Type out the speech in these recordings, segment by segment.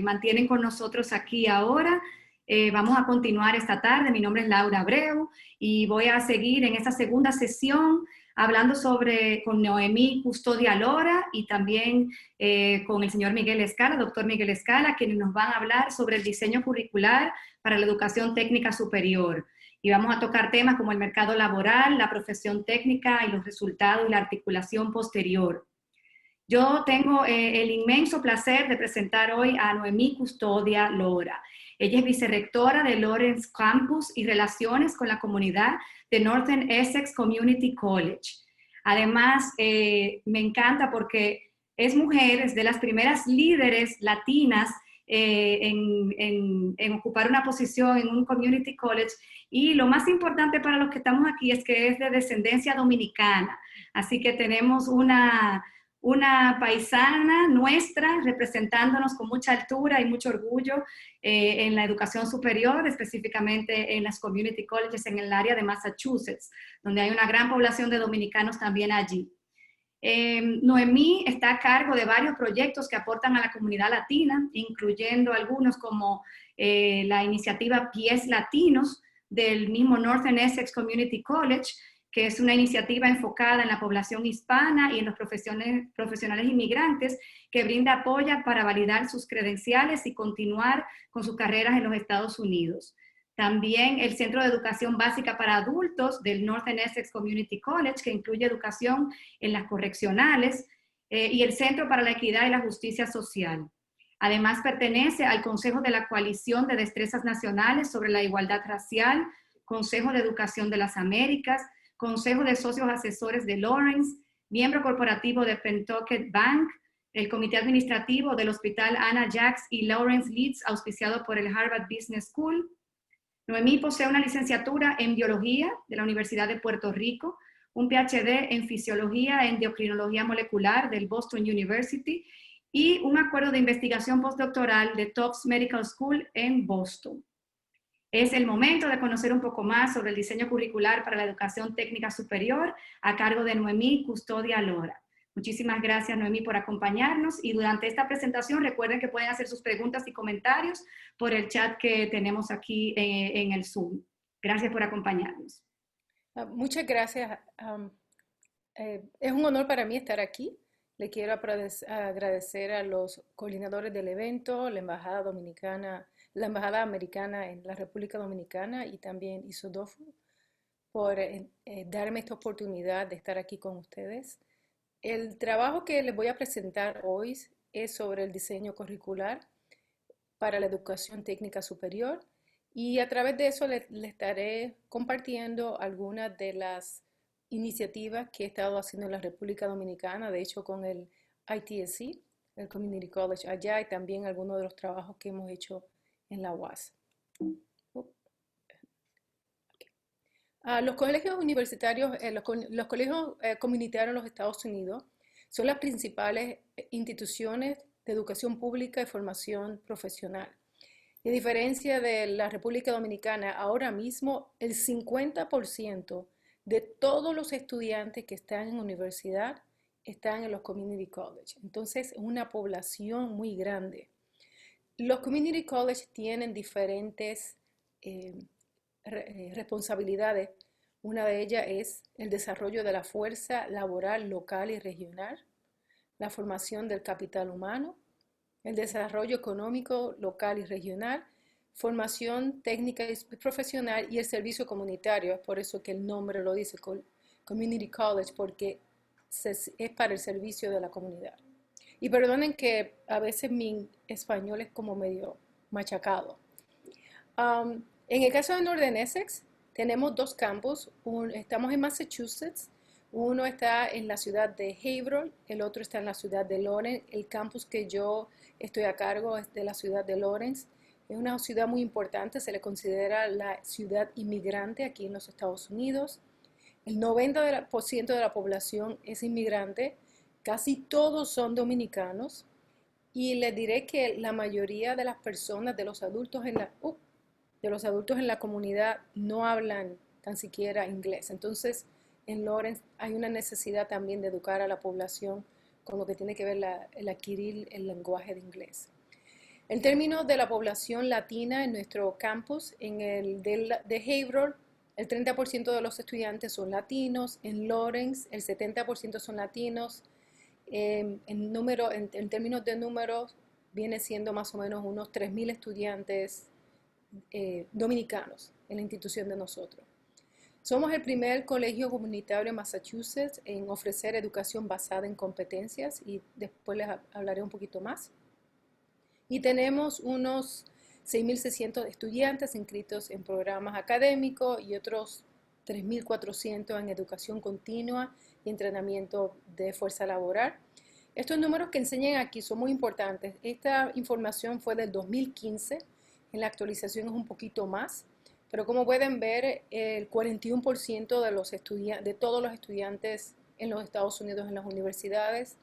mantienen con nosotros aquí ahora. Vamos a continuar esta tarde. Mi nombre es Laura Abreu y voy a seguir en esta segunda sesión hablando con Noemí Custodia Lora y también con el señor Miguel Escala, doctor Miguel Escala, quienes nos van a hablar sobre el diseño curricular para la educación técnica superior. Y vamos a tocar temas como el mercado laboral, la profesión técnica y los resultados y la articulación posterior. Yo tengo el inmenso placer de presentar hoy a Noemí Custodia Lora. Ella es vicerrectora de Lawrence Campus y Relaciones con la Comunidad de Northern Essex Community College. Además, me encanta porque es mujer, es de las primeras líderes latinas en ocupar una posición en un community college, y lo más importante para los que estamos aquí es que es de descendencia dominicana. Así que tenemos una paisana nuestra representándonos con mucha altura y mucho orgullo en la educación superior, específicamente en las community colleges en el área de Massachusetts, donde hay una gran población de dominicanos también allí. Noemí está a cargo de varios proyectos que aportan a la comunidad latina, incluyendo algunos como la iniciativa Pies Latinos del mismo Northern Essex Community College, que es una iniciativa enfocada en la población hispana y en los profesionales inmigrantes, que brinda apoyo para validar sus credenciales y continuar con sus carreras en los Estados Unidos. También el Centro de Educación Básica para Adultos del Northern Essex Community College, que incluye educación en las correccionales, y el Centro para la Equidad y la Justicia Social. Además, pertenece al Consejo de la Coalición de Destrezas Nacionales sobre la Igualdad Racial, Consejo de Educación de las Américas, Consejo de Socios Asesores de Lawrence, miembro corporativo de Pentucket Bank, el Comité Administrativo del Hospital Anna Jacks y Lawrence Leeds, auspiciado por el Harvard Business School. Noemí posee una licenciatura en Biología de la Universidad de Puerto Rico, un PhD en Fisiología e Endocrinología Molecular del Boston University y un acuerdo de investigación postdoctoral de Tufts Medical School en Boston. Es el momento de conocer un poco más sobre el diseño curricular para la educación técnica superior a cargo de Noemí Custodia Lora. Muchísimas gracias, Noemí, por acompañarnos, y durante esta presentación recuerden que pueden hacer sus preguntas y comentarios por el chat que tenemos aquí en el Zoom. Gracias por acompañarnos. Muchas gracias. Es un honor para mí estar aquí. Le quiero agradecer a los coordinadores del evento, la Embajada Dominicana, la Embajada Americana en la República Dominicana y también ISODOFU por darme esta oportunidad de estar aquí con ustedes. El trabajo que les voy a presentar hoy es sobre el diseño curricular para la educación técnica superior, y a través de eso les estaré compartiendo algunas de las iniciativas que he estado haciendo en la República Dominicana, de hecho con el ITSC, el Community College allá, y también algunos de los trabajos que hemos hecho en la UAS. Los colegios universitarios, los colegios comunitarios en los Estados Unidos son las principales instituciones de educación pública y formación profesional. Y a diferencia de la República Dominicana, ahora mismo el 50% de todos los estudiantes que están en universidad están en los community college. Entonces, es una población muy grande. Los community college tienen diferentes responsabilidades. Una de ellas es el desarrollo de la fuerza laboral local y regional, la formación del capital humano, el desarrollo económico local y regional, formación técnica y profesional y el servicio comunitario. Es por eso que el nombre lo dice Community College, porque es para el servicio de la comunidad. Y perdonen que a veces mi español es como medio machacado. En el caso de Northern Essex, tenemos dos campus. Estamos en Massachusetts. Uno está en la ciudad de Haverhill, el otro está en la ciudad de Lawrence. El campus que yo estoy a cargo es de la ciudad de Lawrence. Es una ciudad muy importante, se le considera la ciudad inmigrante aquí en los Estados Unidos. El 90% de la población es inmigrante, casi todos son dominicanos, y les diré que la mayoría de las personas, de los adultos en la comunidad no hablan tan siquiera inglés. Entonces, en Lawrence hay una necesidad también de educar a la población con lo que tiene que ver el adquirir el lenguaje de inglés. En términos de la población latina en nuestro campus, en el de Haverhill, el 30% de los estudiantes son latinos, en Lawrence el 70% son latinos, en términos de números viene siendo más o menos unos 3.000 estudiantes dominicanos en la institución de nosotros. Somos el primer colegio comunitario en Massachusetts en ofrecer educación basada en competencias y después les hablaré un poquito más. Y tenemos unos 6.600 estudiantes inscritos en programas académicos y otros 3.400 en educación continua y entrenamiento de fuerza laboral. Estos números que enseñan aquí son muy importantes. Esta información fue del 2015, en la actualización es un poquito más, pero como pueden ver, el 41% de todos los estudiantes en los Estados Unidos en las universidades,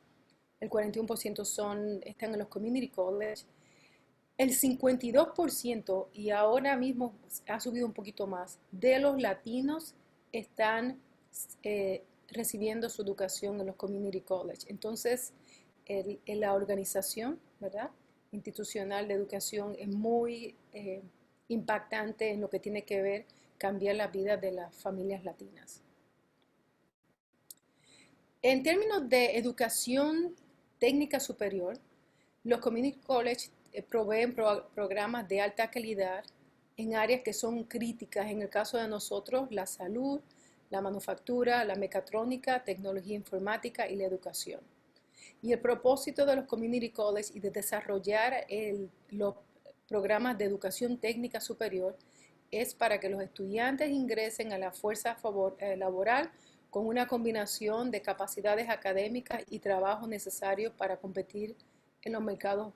el 41% están en los community college. El 52%, y ahora mismo ha subido un poquito más, de los latinos están recibiendo su educación en los community college. Entonces, en la organización, ¿verdad?, institucional de educación es muy impactante en lo que tiene que ver cambiar la vida de las familias latinas. En términos de educación técnica superior, los community college proveen programas de alta calidad en áreas que son críticas, en el caso de nosotros, la salud, la manufactura, la mecatrónica, tecnología informática y la educación. Y el propósito de los community college y de desarrollar los programas de educación técnica superior es para que los estudiantes ingresen a la fuerza laboral con una combinación de capacidades académicas y trabajo necesarios para competir en los mercados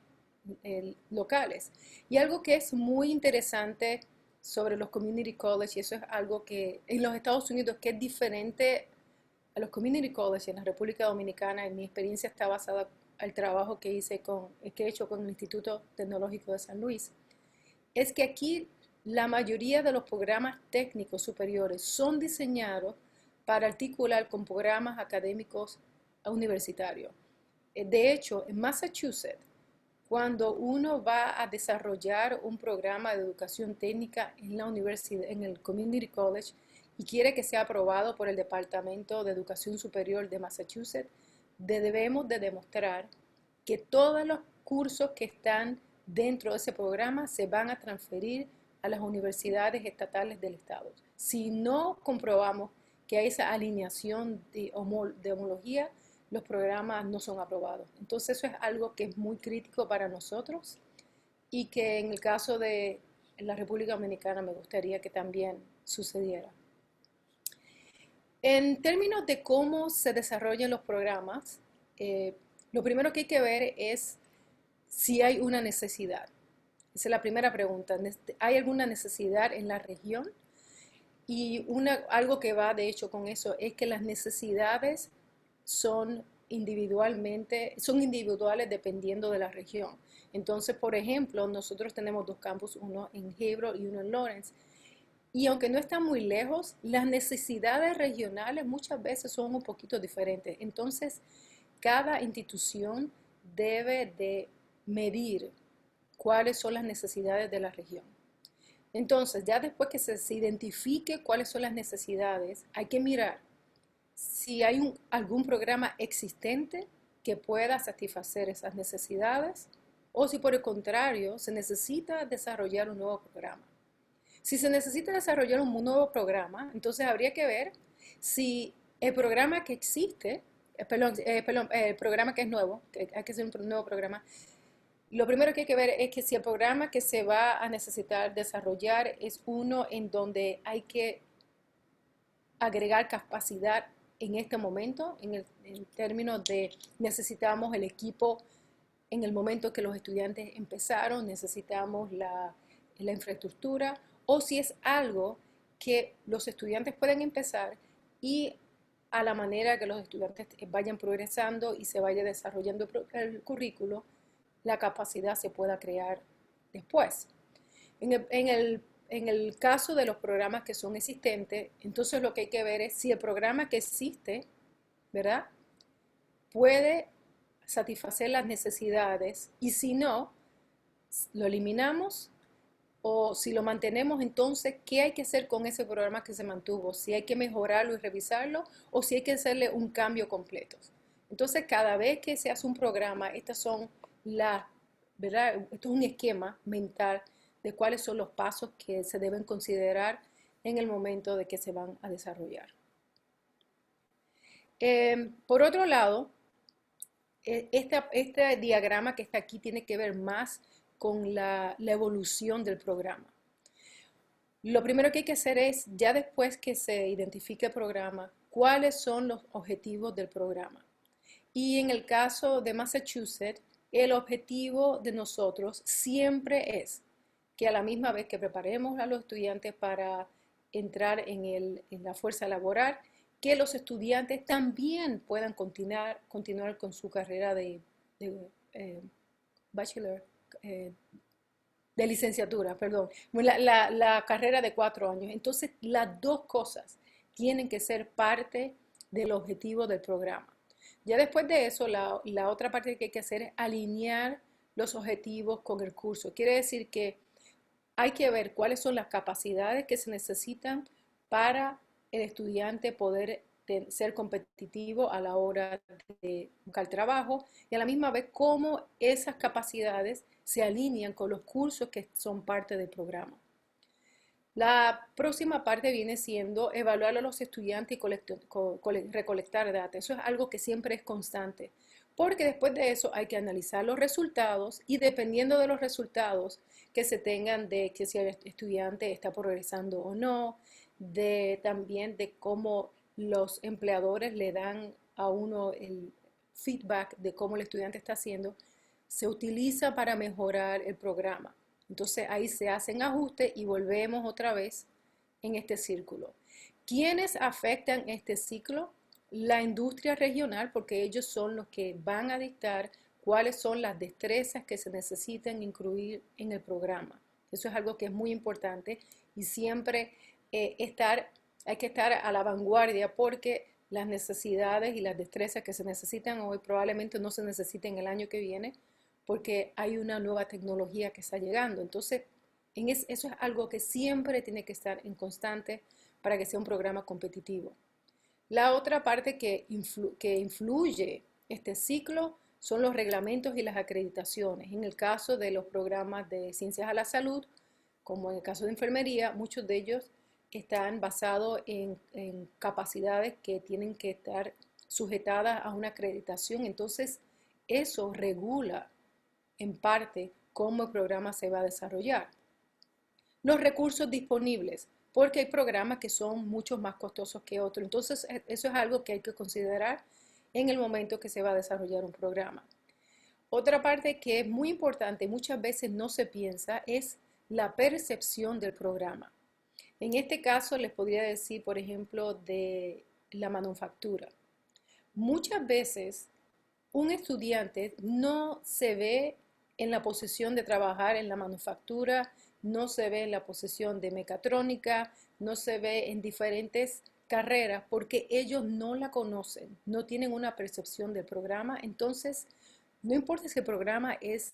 locales. Y algo que es muy interesante sobre los community college, y eso es algo que en los Estados Unidos que es diferente a los community college en la República Dominicana, en mi experiencia está basada al trabajo que he hecho con el Instituto Tecnológico de San Luis, es que aquí la mayoría de los programas técnicos superiores son diseñados para articular con programas académicos universitarios. De hecho, en Massachusetts, cuando uno va a desarrollar un programa de educación técnica en la universidad, en el Community College, y quiere que sea aprobado por el Departamento de Educación Superior de Massachusetts, debemos de demostrar que todos los cursos que están dentro de ese programa se van a transferir a las universidades estatales del estado. Si no comprobamos que hay esa alineación de homología, los programas no son aprobados. Entonces eso es algo que es muy crítico para nosotros y que en el caso de la República Dominicana me gustaría que también sucediera. En términos de cómo se desarrollan los programas, lo primero que hay que ver es si hay una necesidad. Esa es la primera pregunta. ¿Hay alguna necesidad en la región? Y algo que va de hecho con eso es que las necesidades son individuales dependiendo de la región. Entonces, por ejemplo, nosotros tenemos dos campus, uno en Haverhill y uno en Lawrence. Y aunque no están muy lejos, las necesidades regionales muchas veces son un poquito diferentes. Entonces, cada institución debe de medir cuáles son las necesidades de la región. Entonces, ya después que se identifique cuáles son las necesidades, hay que mirar si hay algún programa existente que pueda satisfacer esas necesidades o si por el contrario se necesita desarrollar un nuevo programa. Si se necesita desarrollar un nuevo programa, entonces habría que ver si el programa que existe, el programa que es nuevo, que hay que hacer un nuevo programa, lo primero que hay que ver es que si el programa que se va a necesitar desarrollar es uno en donde hay que agregar capacidad en este momento, en términos de necesitamos el equipo en el momento que los estudiantes empezaron, necesitamos la infraestructura, o si es algo que los estudiantes pueden empezar y a la manera que los estudiantes vayan progresando y se vaya desarrollando el currículo, la capacidad se pueda crear después. En el caso de los programas que son existentes, entonces lo que hay que ver es si el programa que existe, ¿verdad?, puede satisfacer las necesidades y si no, ¿Lo eliminamos? O si lo mantenemos, entonces, ¿qué hay que hacer con ese programa que se mantuvo? Si hay que mejorarlo y revisarlo o si hay que hacerle un cambio completo. Entonces, cada vez que se hace un programa, estas son las, ¿verdad? Esto es un esquema mental de cuáles son los pasos que se deben considerar en el momento de que se van a desarrollar. Por otro lado, este diagrama que está aquí tiene que ver más con la evolución del programa. Lo primero que hay que hacer es, ya después que se identifique el programa, cuáles son los objetivos del programa. Y en el caso de Massachusetts, el objetivo de nosotros siempre es que a la misma vez que preparemos a los estudiantes para entrar en la fuerza laboral, que los estudiantes también puedan continuar con su carrera de bachelor, de licenciatura, perdón, la carrera de 4 años. Entonces, las dos cosas tienen que ser parte del objetivo del programa. Ya después de eso, la otra parte que hay que hacer es alinear los objetivos con el curso. Quiere decir que hay que ver cuáles son las capacidades que se necesitan para el estudiante poder ser competitivo a la hora de buscar trabajo y a la misma vez cómo esas capacidades se alinean con los cursos que son parte del programa. La próxima parte viene siendo evaluar a los estudiantes y recolectar datos. Eso es algo que siempre es constante, porque después de eso hay que analizar los resultados y dependiendo de los resultados que se tengan de que si el estudiante está progresando o no, también de cómo los empleadores le dan a uno el feedback de cómo el estudiante está haciendo, se utiliza para mejorar el programa. Entonces ahí se hacen ajustes y volvemos otra vez en este círculo. ¿Quiénes afectan este ciclo? La industria regional, porque ellos son los que van a dictar cuáles son las destrezas que se necesitan incluir en el programa. Eso es algo que es muy importante y siempre hay que estar a la vanguardia porque las necesidades y las destrezas que se necesitan hoy probablemente no se necesiten el año que viene porque hay una nueva tecnología que está llegando. Entonces, eso es algo que siempre tiene que estar en constante para que sea un programa competitivo. La otra parte que influye este ciclo son los reglamentos y las acreditaciones. En el caso de los programas de ciencias a la salud, como en el caso de enfermería, muchos de ellos están basados en capacidades que tienen que estar sujetadas a una acreditación. Entonces, eso regula en parte cómo el programa se va a desarrollar. Los recursos disponibles, porque hay programas que son mucho más costosos que otros. Entonces, eso es algo que hay que considerar en el momento que se va a desarrollar un programa. Otra parte que es muy importante, muchas veces no se piensa, es la percepción del programa. En este caso, les podría decir, por ejemplo, de la manufactura. Muchas veces un estudiante no se ve en la posición de trabajar en la manufactura, no se ve en la posición de mecatrónica, no se ve en diferentes carreras porque ellos no la conocen, no tienen una percepción del programa. Entonces, no importa si el programa es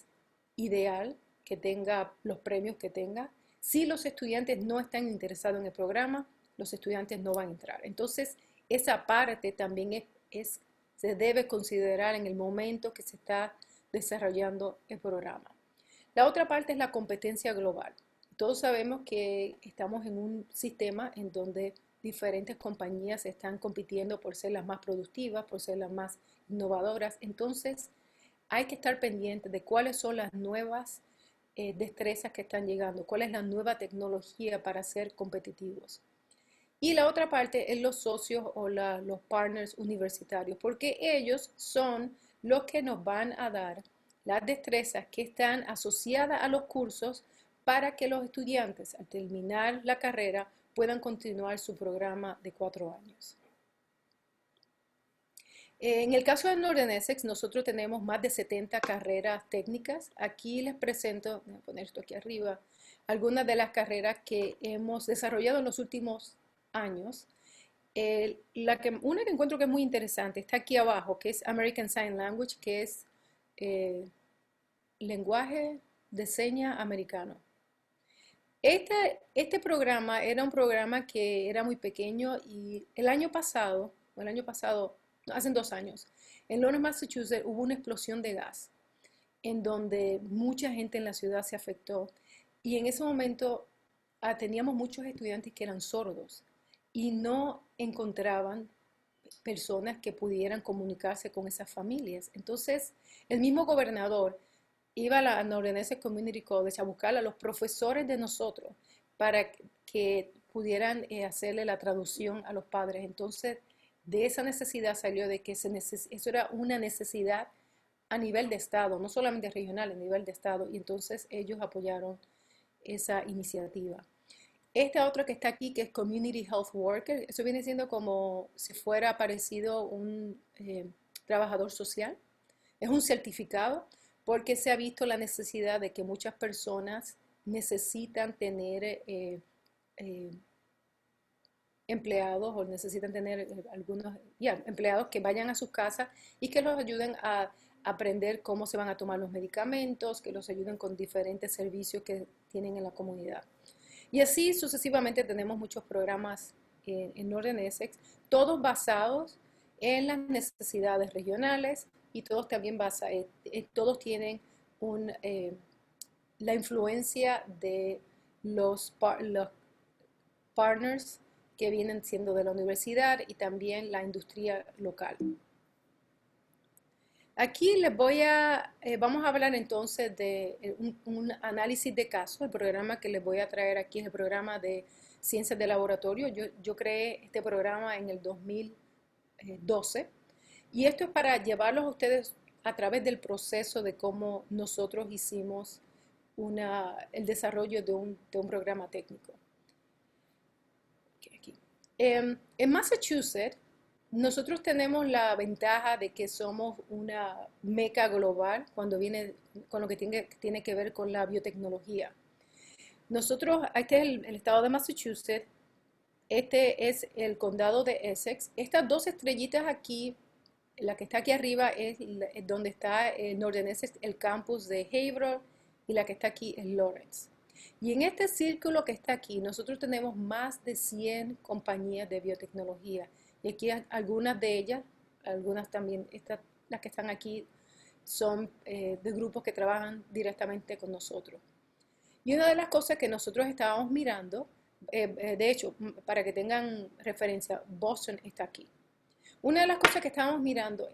ideal, que tenga los premios que tenga, si los estudiantes no están interesados en el programa, los estudiantes no van a entrar. Entonces, esa parte también se debe considerar en el momento que se está desarrollando el programa. La otra parte es la competencia global. Todos sabemos que estamos en un sistema en donde diferentes compañías están compitiendo por ser las más productivas, por ser las más innovadoras. Entonces, hay que estar pendiente de cuáles son las nuevas destrezas que están llegando, cuál es la nueva tecnología para ser competitivos. Y la otra parte es los socios o los partners universitarios, porque ellos son los que nos van a dar las destrezas que están asociadas a los cursos para que los estudiantes al terminar la carrera puedan continuar su programa de 4 años. En el caso de Northern Essex, nosotros tenemos más de 70 carreras técnicas. Aquí les presento, voy a poner esto aquí arriba, algunas de las carreras que hemos desarrollado en los últimos años. Una que encuentro que es muy interesante está aquí abajo, que es American Sign Language, que es lenguaje de señas americano. Este programa era un programa que era muy pequeño y no, hace 2 años, en Lawrence, Massachusetts, hubo una explosión de gas en donde mucha gente en la ciudad se afectó y en ese momento teníamos muchos estudiantes que eran sordos y no encontraban personas que pudieran comunicarse con esas familias. Entonces, el mismo gobernador iba a la Northern Community College a buscar a los profesores de nosotros para que pudieran hacerle la traducción a los padres. Entonces, de esa necesidad salió de que eso era una necesidad a nivel de Estado, no solamente regional, a nivel de Estado. Y entonces ellos apoyaron esa iniciativa. Esta otra que está aquí, que es Community Health Worker, eso viene siendo como si fuera parecido un trabajador social. Es un certificado porque se ha visto la necesidad de que muchas personas necesitan tener eh, empleados o necesitan tener algunos empleados que vayan a sus casas y que los ayuden a aprender cómo se van a tomar los medicamentos, que los ayuden con diferentes servicios que tienen en la comunidad. Y así sucesivamente tenemos muchos programas en Northern Essex, todos basados en las necesidades regionales y todos también todos tienen la influencia de los partners que vienen siendo de la universidad y también la industria local. Aquí vamos a hablar entonces de un análisis de casos. El programa que les voy a traer aquí es el programa de ciencias de laboratorio. Yo creé este programa en el 2012 y esto es para llevarlos a ustedes a través del proceso de cómo nosotros hicimos el desarrollo de un programa técnico. Aquí. En Massachusetts, nosotros tenemos la ventaja de que somos una meca global cuando viene con lo que tiene que ver con la biotecnología. Este es el estado de Massachusetts, este es el condado de Essex. Estas dos estrellitas aquí, la que está aquí arriba es donde está el Northern Essex, el campus de Haverhill, y la que está aquí es Lawrence. Y en este círculo que está aquí, nosotros tenemos más de 100 compañías de biotecnología. Y aquí algunas de ellas, algunas también, las que están aquí, son de grupos que trabajan directamente con nosotros. Y una de las cosas que nosotros estábamos mirando, de hecho, para que tengan referencia, Boston está aquí. Una de las cosas que estábamos mirando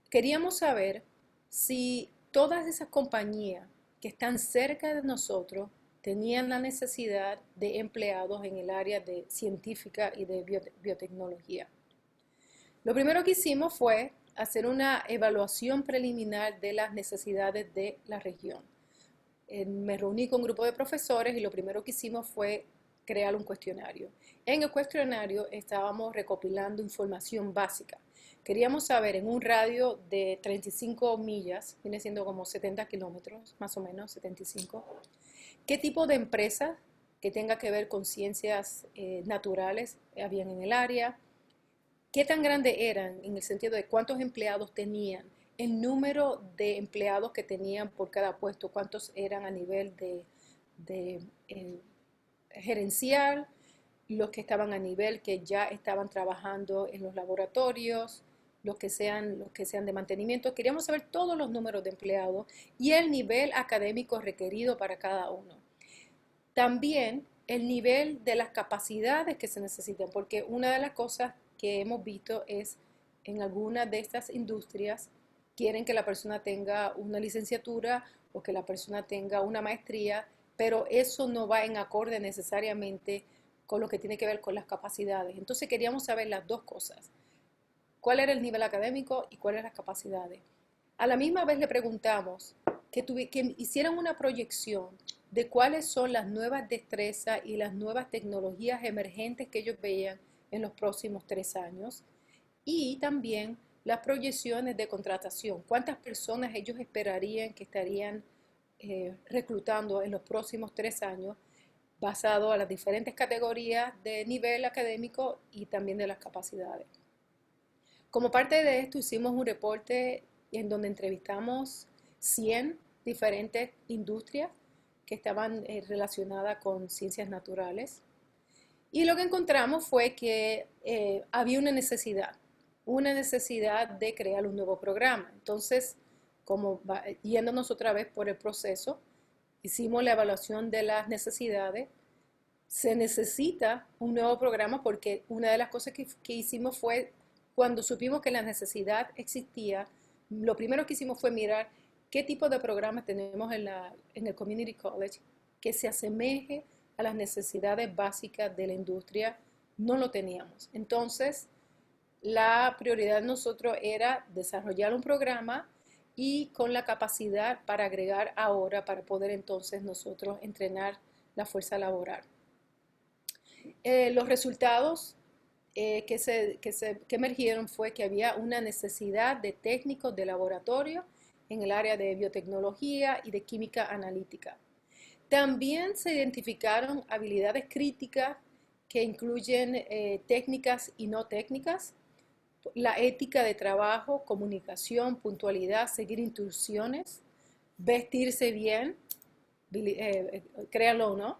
queríamos saber si todas esas compañías que están cerca de nosotros tenían la necesidad de empleados en el área de científica y de biotecnología. Lo primero que hicimos fue hacer una evaluación preliminar de las necesidades de la región. Me reuní con un grupo de profesores y lo primero que hicimos fue crear un cuestionario. En el cuestionario estábamos recopilando información básica. Queríamos saber en un radio de 35 millas, viene siendo como 70 kilómetros, más o menos 75, qué tipo de empresas que tenga que ver con ciencias naturales habían en el área, qué tan grandes eran en el sentido de cuántos empleados tenían, el número de empleados que tenían por cada puesto, cuántos eran a nivel de gerencial, los que estaban a nivel que ya estaban trabajando en los laboratorios, los que sean de mantenimiento. Queríamos saber todos los números de empleados y el nivel académico requerido para cada uno. También el nivel de las capacidades que se necesitan, porque una de las cosas que hemos visto es en algunas de estas industrias quieren que la persona tenga una licenciatura o que la persona tenga una maestría, pero eso no va en acorde necesariamente con lo que tiene que ver con las capacidades. Entonces queríamos saber las dos cosas. ¿Cuál era el nivel académico y cuáles las capacidades? A la misma vez le preguntamos que hicieran una proyección de cuáles son las nuevas destrezas y las nuevas tecnologías emergentes que ellos veían en los próximos 3 años y también las proyecciones de contratación, cuántas personas ellos esperarían que estarían reclutando en los próximos 3 años basado a las diferentes categorías de nivel académico y también de las capacidades. Como parte de esto hicimos un reporte en donde entrevistamos 100 diferentes industrias que estaban relacionadas con ciencias naturales. Y lo que encontramos fue que había una necesidad de crear un nuevo programa. Entonces, yéndonos otra vez por el proceso, hicimos la evaluación de las necesidades. Se necesita un nuevo programa porque una de las cosas que hicimos fue, cuando supimos que la necesidad existía, lo primero que hicimos fue mirar qué tipo de programas tenemos en el Community College que se asemeje a las necesidades básicas de la industria. No lo teníamos. Entonces, la prioridad de nosotros era desarrollar un programa y con la capacidad para agregar ahora, para poder entonces nosotros entrenar la fuerza laboral. Los resultados que emergieron fue que había una necesidad de técnicos de laboratorio en el área de biotecnología y de química analítica. También se identificaron habilidades críticas que incluyen técnicas y no técnicas, la ética de trabajo, comunicación, puntualidad, seguir instrucciones, vestirse bien, créanlo o no,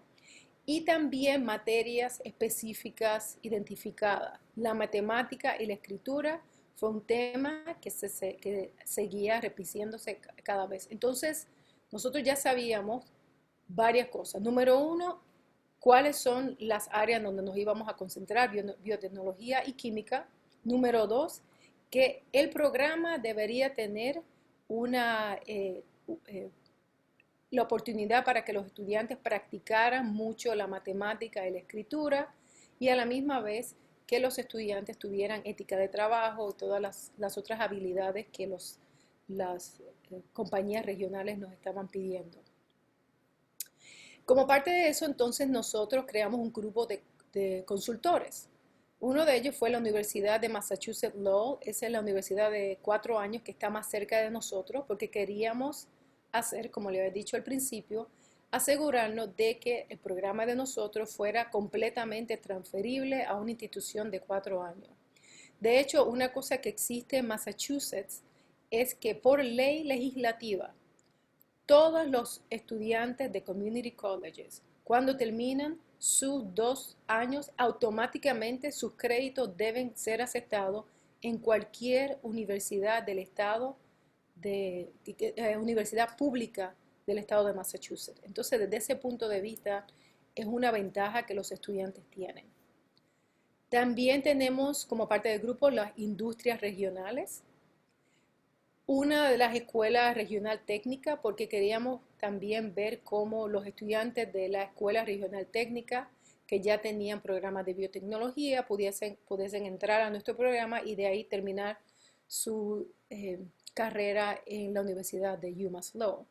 y también materias específicas identificadas. La matemática y la escritura fue un tema que seguía repitiéndose cada vez. Entonces, nosotros ya sabíamos varias cosas. Número uno, cuáles son las áreas donde nos íbamos a concentrar, biotecnología y química. Número dos, que el programa debería tener la oportunidad para que los estudiantes practicaran mucho la matemática y la escritura y a la misma vez que los estudiantes tuvieran ética de trabajo y todas las otras habilidades que las compañías regionales nos estaban pidiendo. Como parte de eso, entonces nosotros creamos un grupo de consultores. Uno de ellos fue la Universidad de Massachusetts Lowell. Esa es la universidad de 4 años que está más cerca de nosotros porque queríamos hacer, como le había dicho al principio, asegurarnos de que el programa de nosotros fuera completamente transferible a una institución de 4 años. De hecho, una cosa que existe en Massachusetts es que por ley legislativa, todos los estudiantes de community colleges, cuando terminan sus 2 años, automáticamente sus créditos deben ser aceptados en cualquier universidad del estado, universidad pública del estado de Massachusetts. Entonces, desde ese punto de vista, es una ventaja que los estudiantes tienen. También tenemos como parte del grupo las industrias regionales. Una de las escuelas regional técnica, porque queríamos también ver cómo los estudiantes de la escuela regional técnica que ya tenían programas de biotecnología pudiesen entrar a nuestro programa y de ahí terminar su carrera en la Universidad de UMass Lowell.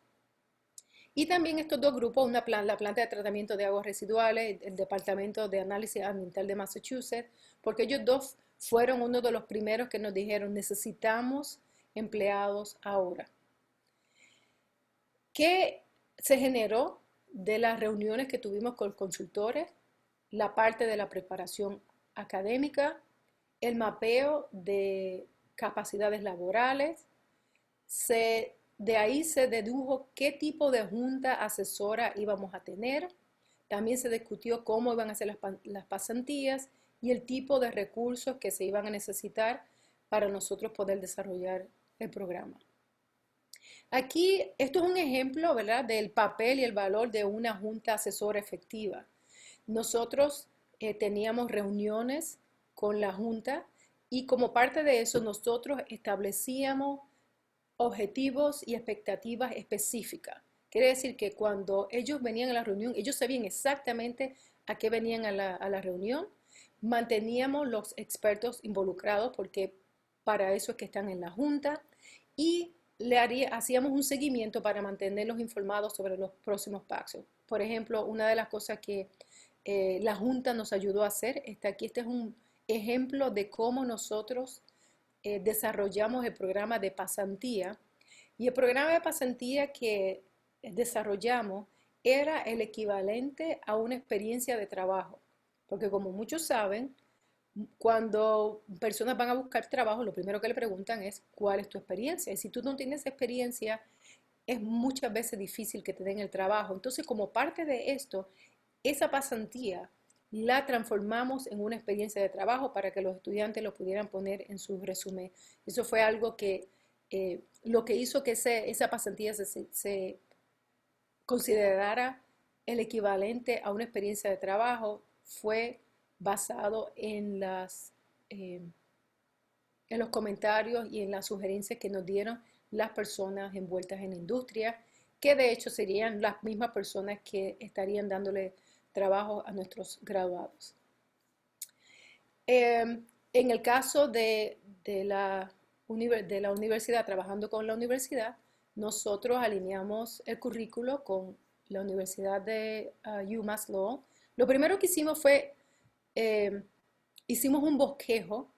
Y también estos dos grupos, la planta de tratamiento de aguas residuales, el Departamento de Análisis Ambiental de Massachusetts, porque ellos dos fueron uno de los primeros que nos dijeron necesitamos empleados ahora. ¿Qué se generó de las reuniones que tuvimos con consultores? La parte de la preparación académica, el mapeo de capacidades laborales. De ahí se dedujo qué tipo de junta asesora íbamos a tener. También se discutió cómo iban a ser las pasantías y el tipo de recursos que se iban a necesitar para nosotros poder desarrollar el programa. Aquí, esto es un ejemplo, ¿verdad?, del papel y el valor de una junta asesora efectiva. Nosotros teníamos reuniones con la junta y como parte de eso nosotros establecíamos objetivos y expectativas específicas. Quiere decir que cuando ellos venían a la reunión, ellos sabían exactamente a qué venían a la reunión. Manteníamos los expertos involucrados porque para eso es que están en la junta y hacíamos un seguimiento para mantenerlos informados sobre los próximos pasos. Por ejemplo, una de las cosas que la junta nos ayudó a hacer está aquí. Este es un ejemplo de cómo nosotros desarrollamos el programa de pasantía y el programa de pasantía que desarrollamos era el equivalente a una experiencia de trabajo, porque como muchos saben, cuando personas van a buscar trabajo, lo primero que le preguntan es ¿cuál es tu experiencia? Y si tú no tienes experiencia es muchas veces difícil que te den el trabajo. Entonces, como parte de esto, esa pasantía la transformamos en una experiencia de trabajo para que los estudiantes lo pudieran poner en su resumen. Eso fue algo que lo que hizo que esa pasantía se considerara el equivalente a una experiencia de trabajo fue basado eh, en los comentarios y en las sugerencias que nos dieron las personas envueltas en la industria, que de hecho serían las mismas personas que estarían dándole trabajo a nuestros graduados. En el caso de la universidad, trabajando con la universidad, nosotros alineamos el currículo con la Universidad de UMass Lowell. Lo primero que hicimos fue, hicimos un bosquejo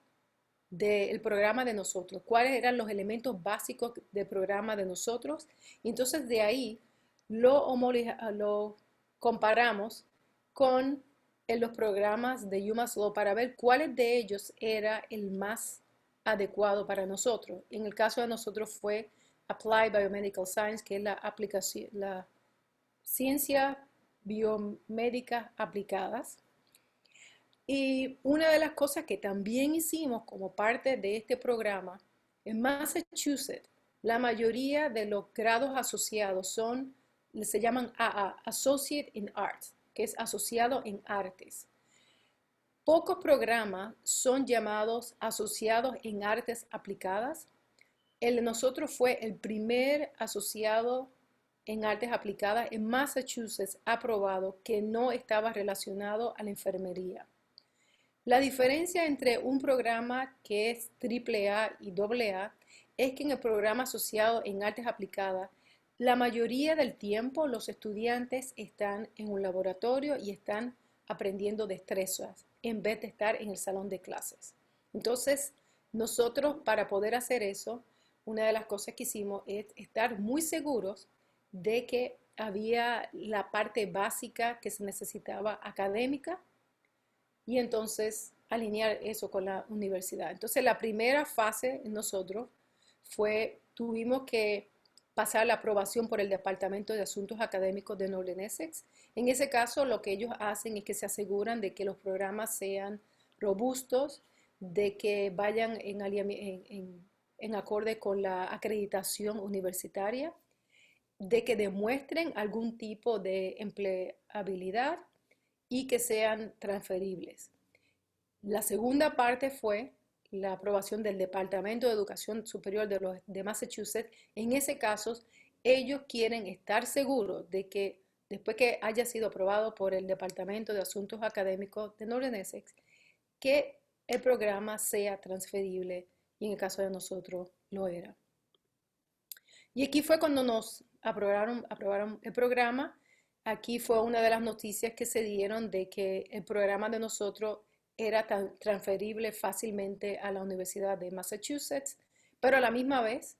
del programa de nosotros, cuáles eran los elementos básicos del programa de nosotros, y entonces de ahí lo comparamos con los programas de UMass Lowell para ver cuáles de ellos era el más adecuado para nosotros. En el caso de nosotros fue Applied Biomedical Science, que es la aplicación, la ciencia biomédica aplicadas. Y una de las cosas que también hicimos como parte de este programa, en Massachusetts, la mayoría de los grados asociados se llaman AA, Associate in Arts, que es asociado en artes. Pocos programas son llamados asociados en artes aplicadas. El de nosotros fue el primer asociado en artes aplicadas en Massachusetts aprobado que no estaba relacionado a la enfermería. La diferencia entre un programa que es AAA y AA es que en el programa asociado en artes aplicadas, la mayoría del tiempo los estudiantes están en un laboratorio y están aprendiendo destrezas en vez de estar en el salón de clases. Entonces, nosotros para poder hacer eso, una de las cosas que hicimos es estar muy seguros de que había la parte básica que se necesitaba académica y entonces alinear eso con la universidad. Entonces la primera fase nosotros tuvimos que pasar la aprobación por el Departamento de Asuntos Académicos de Northern Essex. En ese caso lo que ellos hacen es que se aseguran de que los programas sean robustos, de que vayan en acorde con la acreditación universitaria, de que demuestren algún tipo de empleabilidad y que sean transferibles. La segunda parte fue la aprobación del Departamento de Educación Superior de Massachusetts. En ese caso, ellos quieren estar seguros de que después que haya sido aprobado por el Departamento de Asuntos Académicos de Northern Essex, que el programa sea transferible, y en el caso de nosotros lo era. Y aquí fue cuando nos aprobaron el programa. Aquí fue una de las noticias que se dieron de que el programa de nosotros era transferible fácilmente a la Universidad de Massachusetts, pero a la misma vez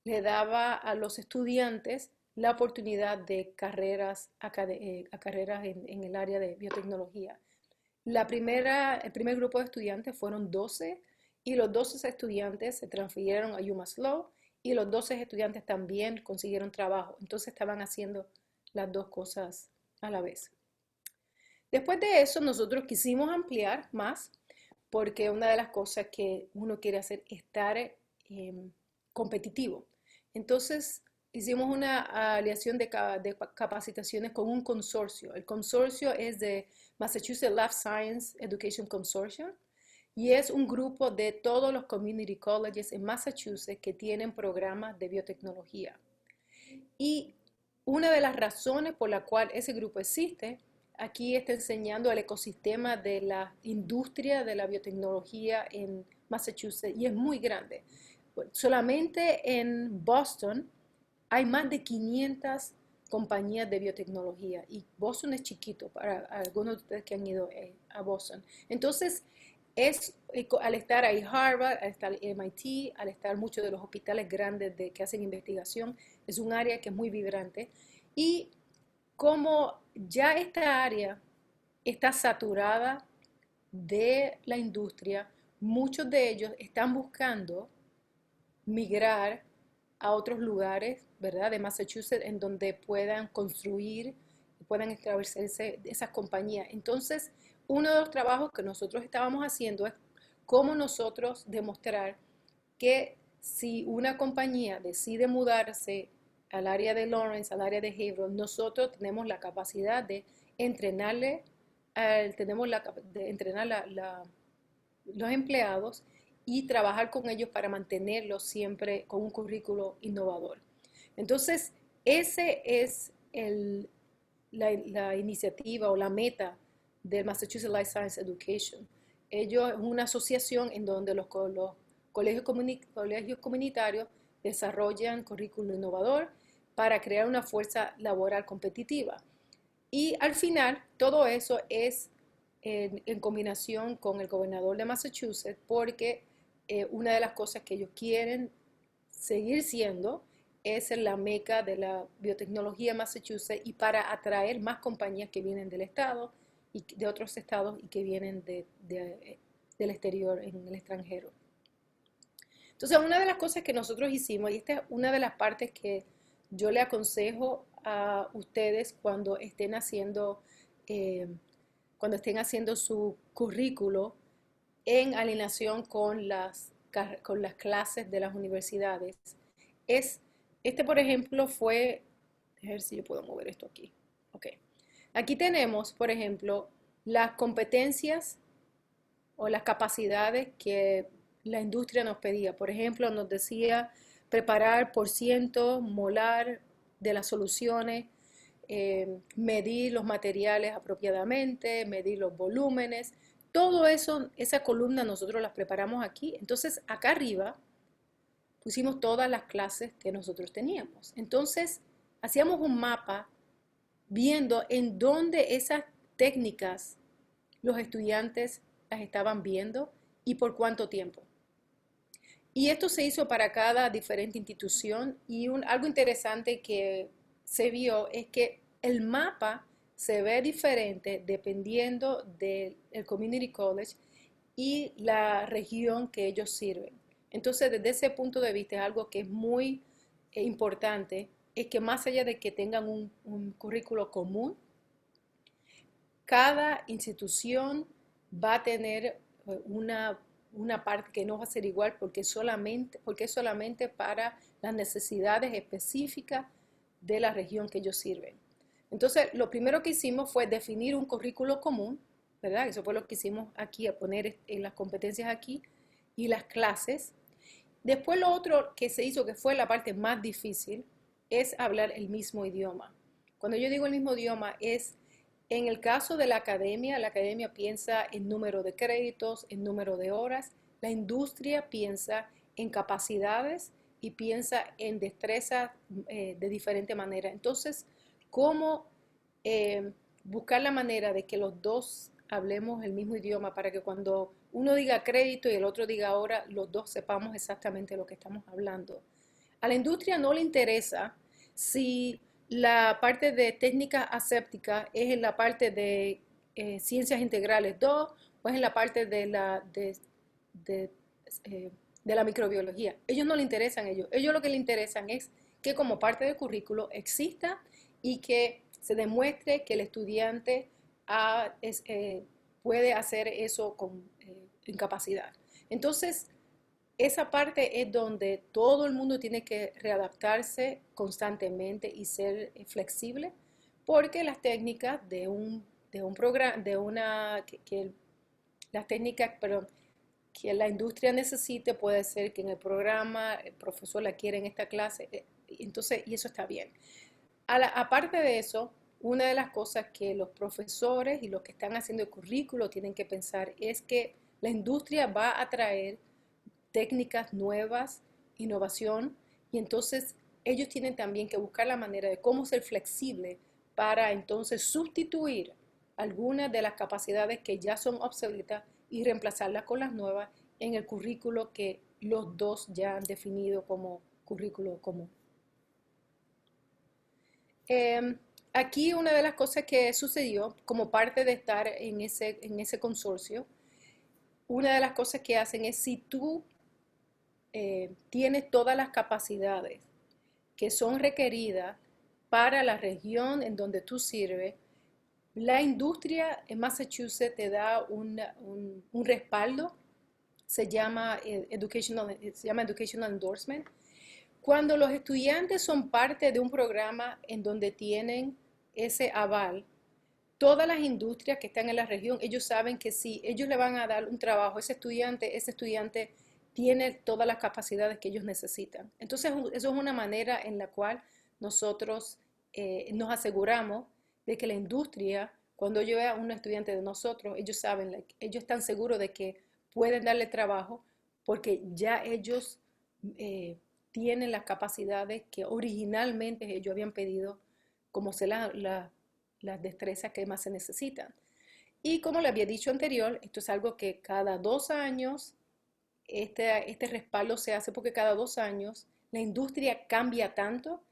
le daba a los estudiantes la oportunidad de carreras en el área de biotecnología. El primer grupo de estudiantes fueron 12 y los 12 estudiantes se transfirieron a UMass Lowell y los 12 estudiantes también consiguieron trabajo. Entonces estaban haciendo las dos cosas a la vez. Después de eso, nosotros quisimos ampliar más porque una de las cosas que uno quiere hacer es estar competitivo. Entonces, hicimos una aliación de capacitaciones con un consorcio. El consorcio es de Massachusetts Life Science Education Consortium y es un grupo de todos los community colleges en Massachusetts que tienen programas de biotecnología. Y una de las razones por la cual ese grupo existe, aquí está enseñando el ecosistema de la industria de la biotecnología en Massachusetts y es muy grande. Solamente en Boston hay más de 500 compañías de biotecnología y Boston es chiquito para algunos de ustedes que han ido a Boston. Entonces, al estar ahí Harvard, al estar MIT, al estar muchos de los hospitales grandes que hacen investigación, es un área que es muy vibrante. Y como ya esta área está saturada de la industria, muchos de ellos están buscando migrar a otros lugares, ¿verdad?, de Massachusetts en donde puedan construir, puedan establecerse esas compañías. Entonces, uno de los trabajos que nosotros estábamos haciendo es cómo nosotros demostrar que si una compañía decide mudarse al área de Lawrence, al área de Haverhill, nosotros tenemos la capacidad de entrenarle, de entrenar los empleados y trabajar con ellos para mantenerlos siempre con un currículo innovador. Entonces, ese es la iniciativa o la meta del Massachusetts Life Science Education. Ellos es una asociación en donde los colegios comunitarios desarrollan currículo innovador para crear una fuerza laboral competitiva. Y al final, todo eso es en combinación con el gobernador de Massachusetts, porque una de las cosas que ellos quieren seguir siendo es la meca de la biotecnología en Massachusetts y para atraer más compañías que vienen del estado y de otros estados y que vienen del exterior, en el extranjero. Entonces, una de las cosas que nosotros hicimos, y esta es una de las partes que yo le aconsejo a ustedes cuando estén haciendo su currículo en alineación con las clases de las universidades, por ejemplo, fue, a ver si yo puedo mover esto aquí. Ok. Aquí tenemos, por ejemplo, las competencias o las capacidades que la industria nos pedía. Por ejemplo, nos decía preparar por ciento molar de las soluciones, medir los materiales apropiadamente, medir los volúmenes. Todo eso, esa columna nosotros las preparamos aquí. Entonces, acá arriba pusimos todas las clases que nosotros teníamos. Entonces, hacíamos un mapa viendo en dónde esas técnicas los estudiantes las estaban viendo y por cuánto tiempo. Y esto se hizo para cada diferente institución y algo interesante que se vio es que el mapa se ve diferente dependiendo del community college y la región que ellos sirven. Entonces, desde ese punto de vista, es algo que es muy importante, es que más allá de que tengan un currículo común, cada institución va a tener una parte que no va a ser igual porque es solamente para las necesidades específicas de la región que ellos sirven. Entonces, lo primero que hicimos fue definir un currículo común, ¿verdad? Eso fue lo que hicimos aquí, a poner en las competencias aquí y las clases. Después lo otro que se hizo, que fue la parte más difícil, es hablar el mismo idioma. Cuando yo digo el mismo idioma es, en el caso de la academia piensa en número de créditos, en número de horas, la industria piensa en capacidades y piensa en destrezas de diferente manera. Entonces, ¿cómo buscar la manera de que los dos hablemos el mismo idioma para que cuando uno diga crédito y el otro diga hora, los dos sepamos exactamente lo que estamos hablando? A la industria no le interesa si la parte de técnica aséptica es en la parte de ciencias integrales 2 o es en la parte de la microbiología. Ellos no le interesan ellos. Ellos lo que le interesan es que como parte del currículo exista y que se demuestre que el estudiante puede hacer eso en capacidad. Entonces, esa parte es donde todo el mundo tiene que readaptarse constantemente y ser flexible, porque las técnicas las técnicas, perdón, que la industria necesite puede ser que en el programa el profesor la quiere en esta clase, entonces, y eso está bien. Aparte de eso, una de las cosas que los profesores y los que están haciendo el currículo tienen que pensar es que la industria va a traer técnicas nuevas, innovación, y entonces ellos tienen también que buscar la manera de cómo ser flexible para entonces sustituir algunas de las capacidades que ya son obsoletas y reemplazarlas con las nuevas en el currículo que los dos ya han definido como currículo común. Aquí una de las cosas que sucedió como parte de estar en ese consorcio, una de las cosas que hacen es si tú tienes todas las capacidades que son requeridas para la región en donde tú sirves. La industria en Massachusetts te da un respaldo, se llama Educational Endorsement. Cuando los estudiantes son parte de un programa en donde tienen ese aval, todas las industrias que están en la región, ellos saben que si ellos le van a dar un trabajo a ese estudiante tiene todas las capacidades que ellos necesitan. Entonces, eso es una manera en la cual nosotros nos aseguramos de que la industria, cuando yo vea a un estudiante de nosotros, ellos saben, ellos están seguros de que pueden darle trabajo porque ya ellos tienen las capacidades que originalmente ellos habían pedido, como ser las destrezas que más se necesitan. Y como le había dicho anterior, esto es algo que cada 2 años, este respaldo se hace porque cada 2 años la industria cambia tanto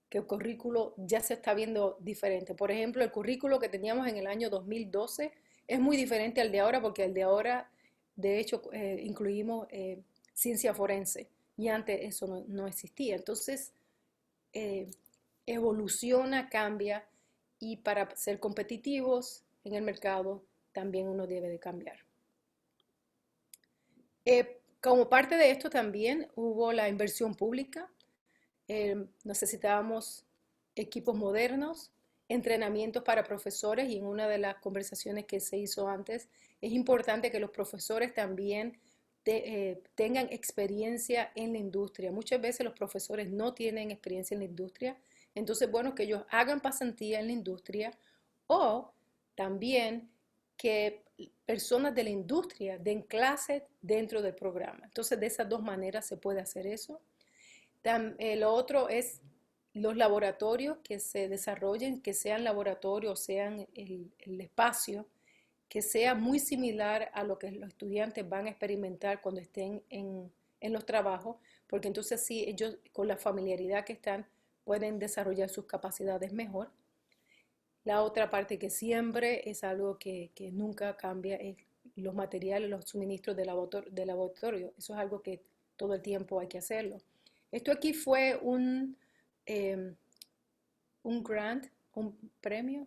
que el currículo ya se está viendo diferente. Por ejemplo, el currículo que teníamos en el año 2012 es muy diferente al de ahora porque el de ahora, de hecho, incluimos ciencia forense y antes eso no existía. Entonces, evoluciona, cambia y para ser competitivos en el mercado también uno debe de cambiar. Como parte de esto también hubo la inversión pública. Necesitábamos equipos modernos, entrenamientos para profesores y en una de las conversaciones que se hizo antes, es importante que los profesores también tengan experiencia en la industria. Muchas veces los profesores no tienen experiencia en la industria, entonces bueno que ellos hagan pasantía en la industria o también que personas de la industria den clases dentro del programa. Entonces de esas dos maneras se puede hacer eso. Lo otro es los laboratorios que se desarrollen, que sean laboratorios, sean el espacio, que sea muy similar a lo que los estudiantes van a experimentar cuando estén en los trabajos, porque entonces sí, ellos con la familiaridad que están pueden desarrollar sus capacidades mejor. La otra parte que siempre es algo que nunca cambia es los materiales, los suministros de laboratorio. Eso es algo que todo el tiempo hay que hacerlo. Esto aquí fue un grant, un premio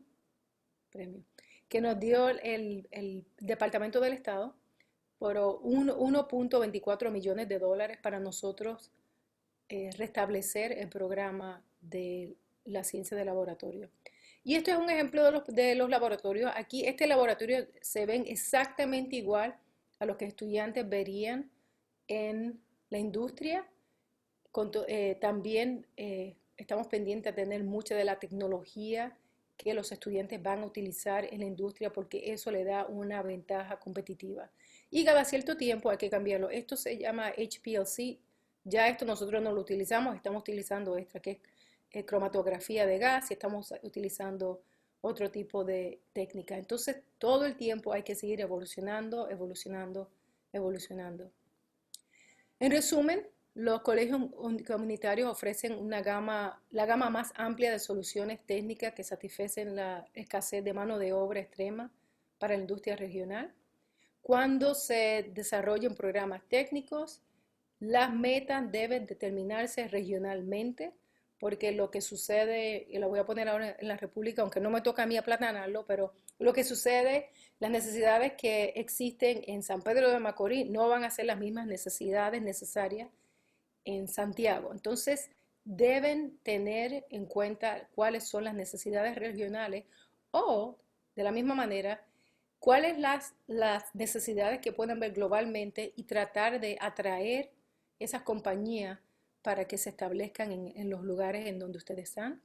que nos dio el Departamento del Estado por 1.24 millones de dólares para nosotros restablecer el programa de la ciencia de laboratorio. Y esto es un ejemplo de los laboratorios. Aquí este laboratorio se ven exactamente igual a los que estudiantes verían en la industria. También estamos pendientes a tener mucha de la tecnología que los estudiantes van a utilizar en la industria porque eso le da una ventaja competitiva. Y cada cierto tiempo hay que cambiarlo. Esto se llama HPLC. Ya esto nosotros no lo utilizamos, estamos utilizando esta que es cromatografía de gas y estamos utilizando otro tipo de técnica. Entonces todo el tiempo hay que seguir evolucionando, evolucionando, evolucionando. En resumen, los colegios comunitarios ofrecen la gama más amplia de soluciones técnicas que satisfacen la escasez de mano de obra extrema para la industria regional. Cuando se desarrollen programas técnicos, las metas deben determinarse regionalmente, porque lo que sucede, y lo voy a poner ahora en la República, aunque no me toca a mí aplanarlo, pero lo que sucede, las necesidades que existen en San Pedro de Macorís no van a ser las mismas necesidades necesarias en Santiago. Entonces, deben tener en cuenta cuáles son las necesidades regionales o, de la misma manera, cuáles las necesidades que pueden ver globalmente y tratar de atraer esas compañías para que se establezcan en los lugares en donde ustedes están.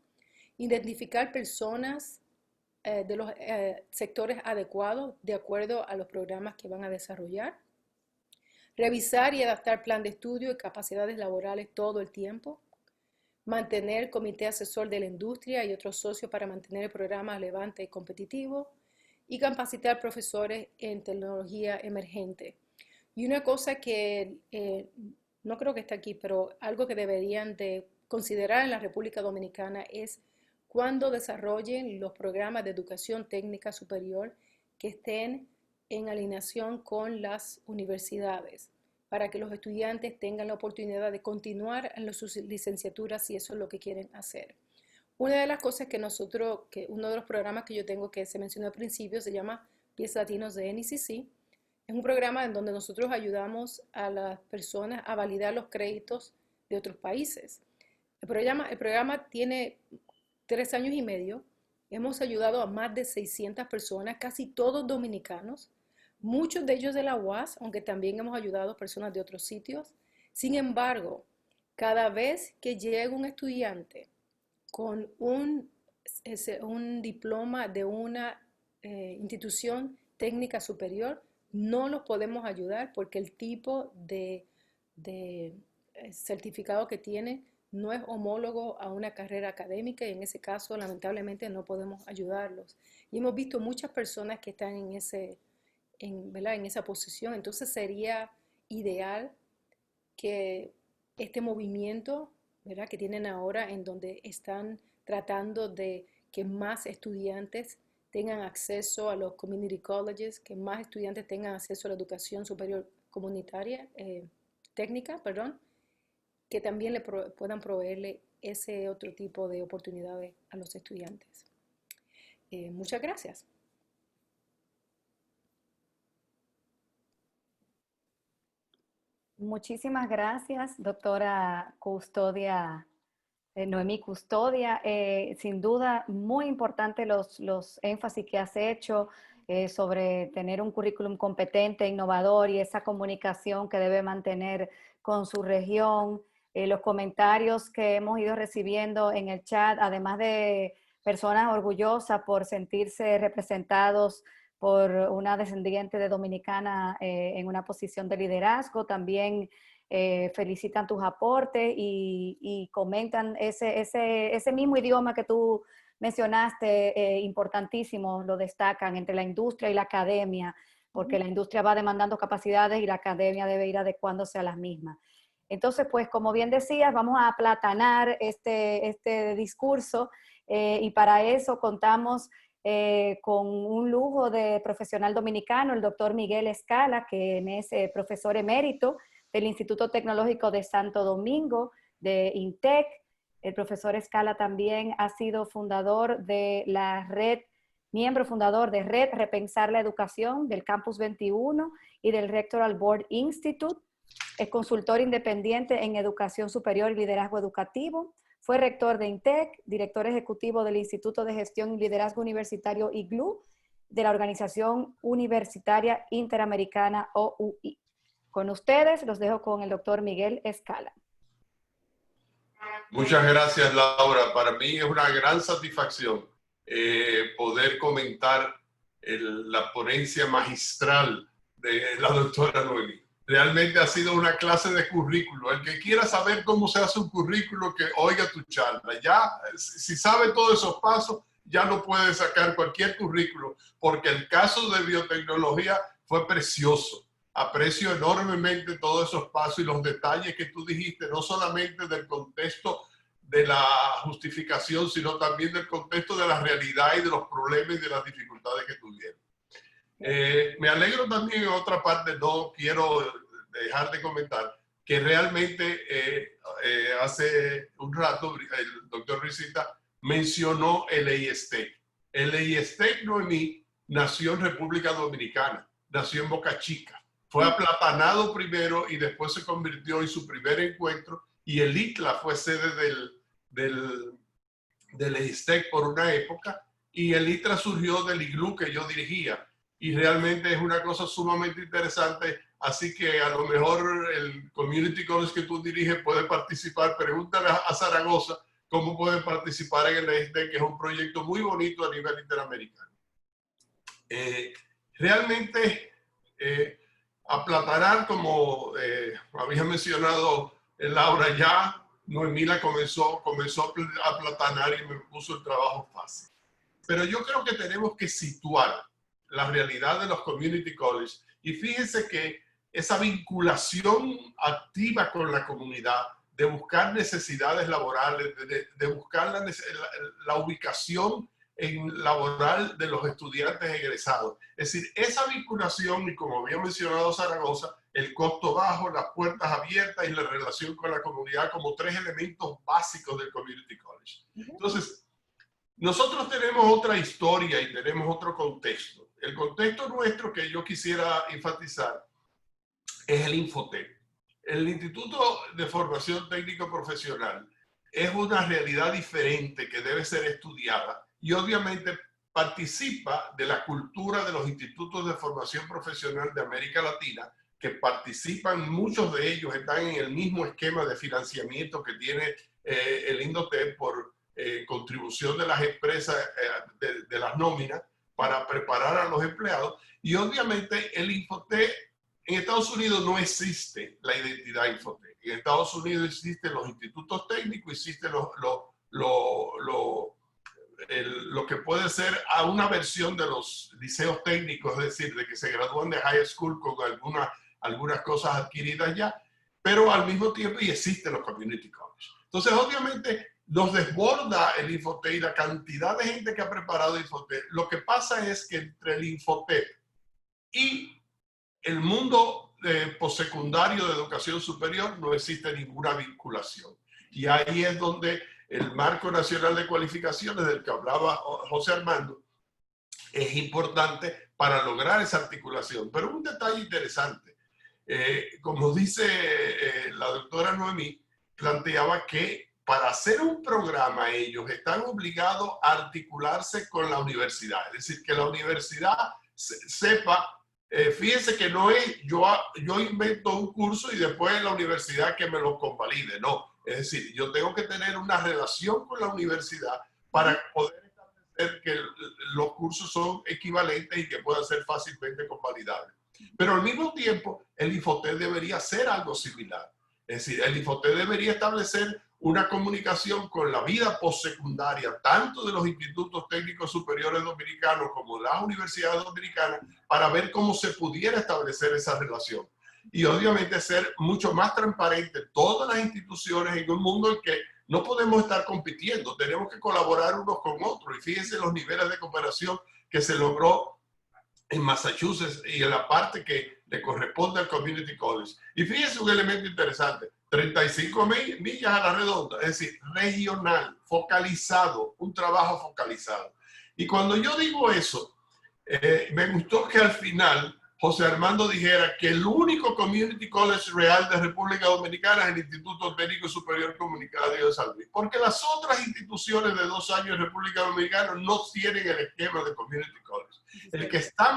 Identificar personas de los sectores adecuados de acuerdo a los programas que van a desarrollar. Revisar y adaptar plan de estudio y capacidades laborales todo el tiempo. Mantener comité asesor de la industria y otros socios para mantener el programa relevante y competitivo. Y capacitar profesores en tecnología emergente. Y una cosa que no creo que está aquí, pero algo que deberían de considerar en la República Dominicana es cuando desarrollen los programas de educación técnica superior que estén en alineación con las universidades. para que los estudiantes tengan la oportunidad de continuar en sus licenciaturas si eso es lo que quieren hacer. Una de las cosas que uno de los programas que yo tengo que se mencionó al principio se llama Pies Latinos de NECC. Es un programa en donde nosotros ayudamos a las personas a validar los créditos de otros países. El programa tiene 3 años y medio. Hemos ayudado a más de 600 personas, casi todos dominicanos, muchos de ellos de la UAS, aunque también hemos ayudado a personas de otros sitios. Sin embargo, cada vez que llega un estudiante con un diploma de una institución técnica superior, no los podemos ayudar porque el tipo de certificado que tienen no es homólogo a una carrera académica y en ese caso lamentablemente no podemos ayudarlos. Y hemos visto muchas personas que están en esa posición, entonces sería ideal que este movimiento, ¿verdad?, que tienen ahora en donde están tratando de que más estudiantes tengan acceso a los community colleges, que más estudiantes tengan acceso a la educación superior comunitaria, técnica, perdón, que también puedan proveerle ese otro tipo de oportunidades a los estudiantes. Muchas gracias. Muchísimas gracias, doctora Custodia, Noemí Custodia. Sin duda, muy importante los énfasis que has hecho sobre tener un currículum competente, innovador y esa comunicación que debe mantener con su región. Los comentarios que hemos ido recibiendo en el chat, además de personas orgullosas por sentirse representados por una descendiente de dominicana en una posición de liderazgo, también felicitan tus aportes y comentan ese mismo idioma que tú mencionaste, importantísimo, lo destacan entre la industria y la academia, porque la industria va demandando capacidades y la academia debe ir adecuándose a las mismas. Entonces, pues, como bien decías, vamos a aplatanar este discurso y para eso contamos con un lujo de profesional dominicano, el doctor Miguel Escala, que es profesor emérito del Instituto Tecnológico de Santo Domingo, de INTEC. El profesor Escala también ha sido fundador de la red, miembro fundador de Red Repensar la Educación del Campus 21 y del Rectoral Board Institute. Es consultor independiente en educación superior y liderazgo educativo. Fue rector de INTEC, director ejecutivo del Instituto de Gestión y Liderazgo Universitario IGLU, de la Organización Universitaria Interamericana OUI. Con ustedes los dejo con el doctor Miguel Escala. Muchas gracias, Laura. Para mí es una gran satisfacción poder comentar la ponencia magistral de la doctora Noemí. Realmente ha sido una clase de currículo. El que quiera saber cómo se hace un currículo, que oiga tu charla. Ya, si sabe todos esos pasos, ya no puede sacar cualquier currículo, porque el caso de biotecnología fue precioso. Aprecio enormemente todos esos pasos y los detalles que tú dijiste, no solamente del contexto de la justificación, sino también del contexto de la realidad y de los problemas y de las dificultades que tuvieron. Me alegro también en otra parte, no quiero dejar de comentar, que realmente hace un rato el doctor Risita mencionó el EISTEC. El EISTEC, Noemí, nació en República Dominicana, nació en Boca Chica. Fue aplatanado primero y después se convirtió en su primer encuentro, y el ITLA fue sede del EISTEC por una época, y el ITLA surgió del IGLU que yo dirigía. Y realmente es una cosa sumamente interesante, así que a lo mejor el Community College que tú diriges puede participar. Pregúntale a Zaragoza cómo pueden participar en el EISTEC, que es un proyecto muy bonito a nivel interamericano. Realmente, aplatanar, como había mencionado Laura, ya Noemí comenzó a aplatanar y me puso el trabajo fácil. Pero yo creo que tenemos que situar la realidad de los community colleges, y fíjense que esa vinculación activa con la comunidad, de buscar necesidades laborales, de buscar la ubicación laboral de los estudiantes egresados. Es decir, esa vinculación, y como había mencionado Zaragoza, el costo bajo, las puertas abiertas y la relación con la comunidad como tres elementos básicos del Community College. Entonces, nosotros tenemos otra historia y tenemos otro contexto. El contexto nuestro que yo quisiera enfatizar es el Infotec. El Instituto de Formación Técnico Profesional es una realidad diferente que debe ser estudiada y obviamente participa de la cultura de los institutos de formación profesional de América Latina, que participan, muchos de ellos están en el mismo esquema de financiamiento que tiene el Indotec por contribución de las empresas, de las nóminas, para preparar a los empleados. Y obviamente el Infotec, en Estados Unidos no existe la identidad Infotec. En Estados Unidos existen los institutos técnicos, existe lo que puede ser a una versión de los liceos técnicos, es decir, de que se gradúan de high school con algunas cosas adquiridas ya, pero al mismo tiempo y existen los community colleges. Entonces, obviamente, nos desborda el Infotec y la cantidad de gente que ha preparado Infotec. Lo que pasa es que entre el Infotec y el mundo postsecundario de educación superior no existe ninguna vinculación. Y ahí es donde el Marco Nacional de Cualificaciones del que hablaba José Armando es importante para lograr esa articulación. Pero un detalle interesante, como dice la doctora Noemí, planteaba que para hacer un programa ellos están obligados a articularse con la universidad. Es decir, que la universidad sepa, fíjense que no es yo invento un curso y después la universidad que me lo convalide, no. Es decir, yo tengo que tener una relación con la universidad para poder establecer que los cursos son equivalentes y que puedan ser fácilmente convalidables. Pero al mismo tiempo, el Infotec debería hacer algo similar. Es decir, el Infotec debería establecer una comunicación con la vida postsecundaria, tanto de los institutos técnicos superiores dominicanos como de las universidades dominicanas, para ver cómo se pudiera establecer esa relación. Y obviamente ser mucho más transparente todas las instituciones en un mundo en que no podemos estar compitiendo, tenemos que colaborar unos con otros. Y fíjense los niveles de cooperación que se logró en Massachusetts y en la parte que le corresponde al Community College. Y fíjense un elemento interesante, 35 millas a la redonda, es decir, regional, focalizado, un trabajo focalizado. Y cuando yo digo eso, me gustó que al final José Armando dijera que el único Community College real de República Dominicana es el Instituto Técnico Superior Comunitario de San Luis, porque las otras instituciones de 2 años en República Dominicana no tienen el esquema de Community College. El que está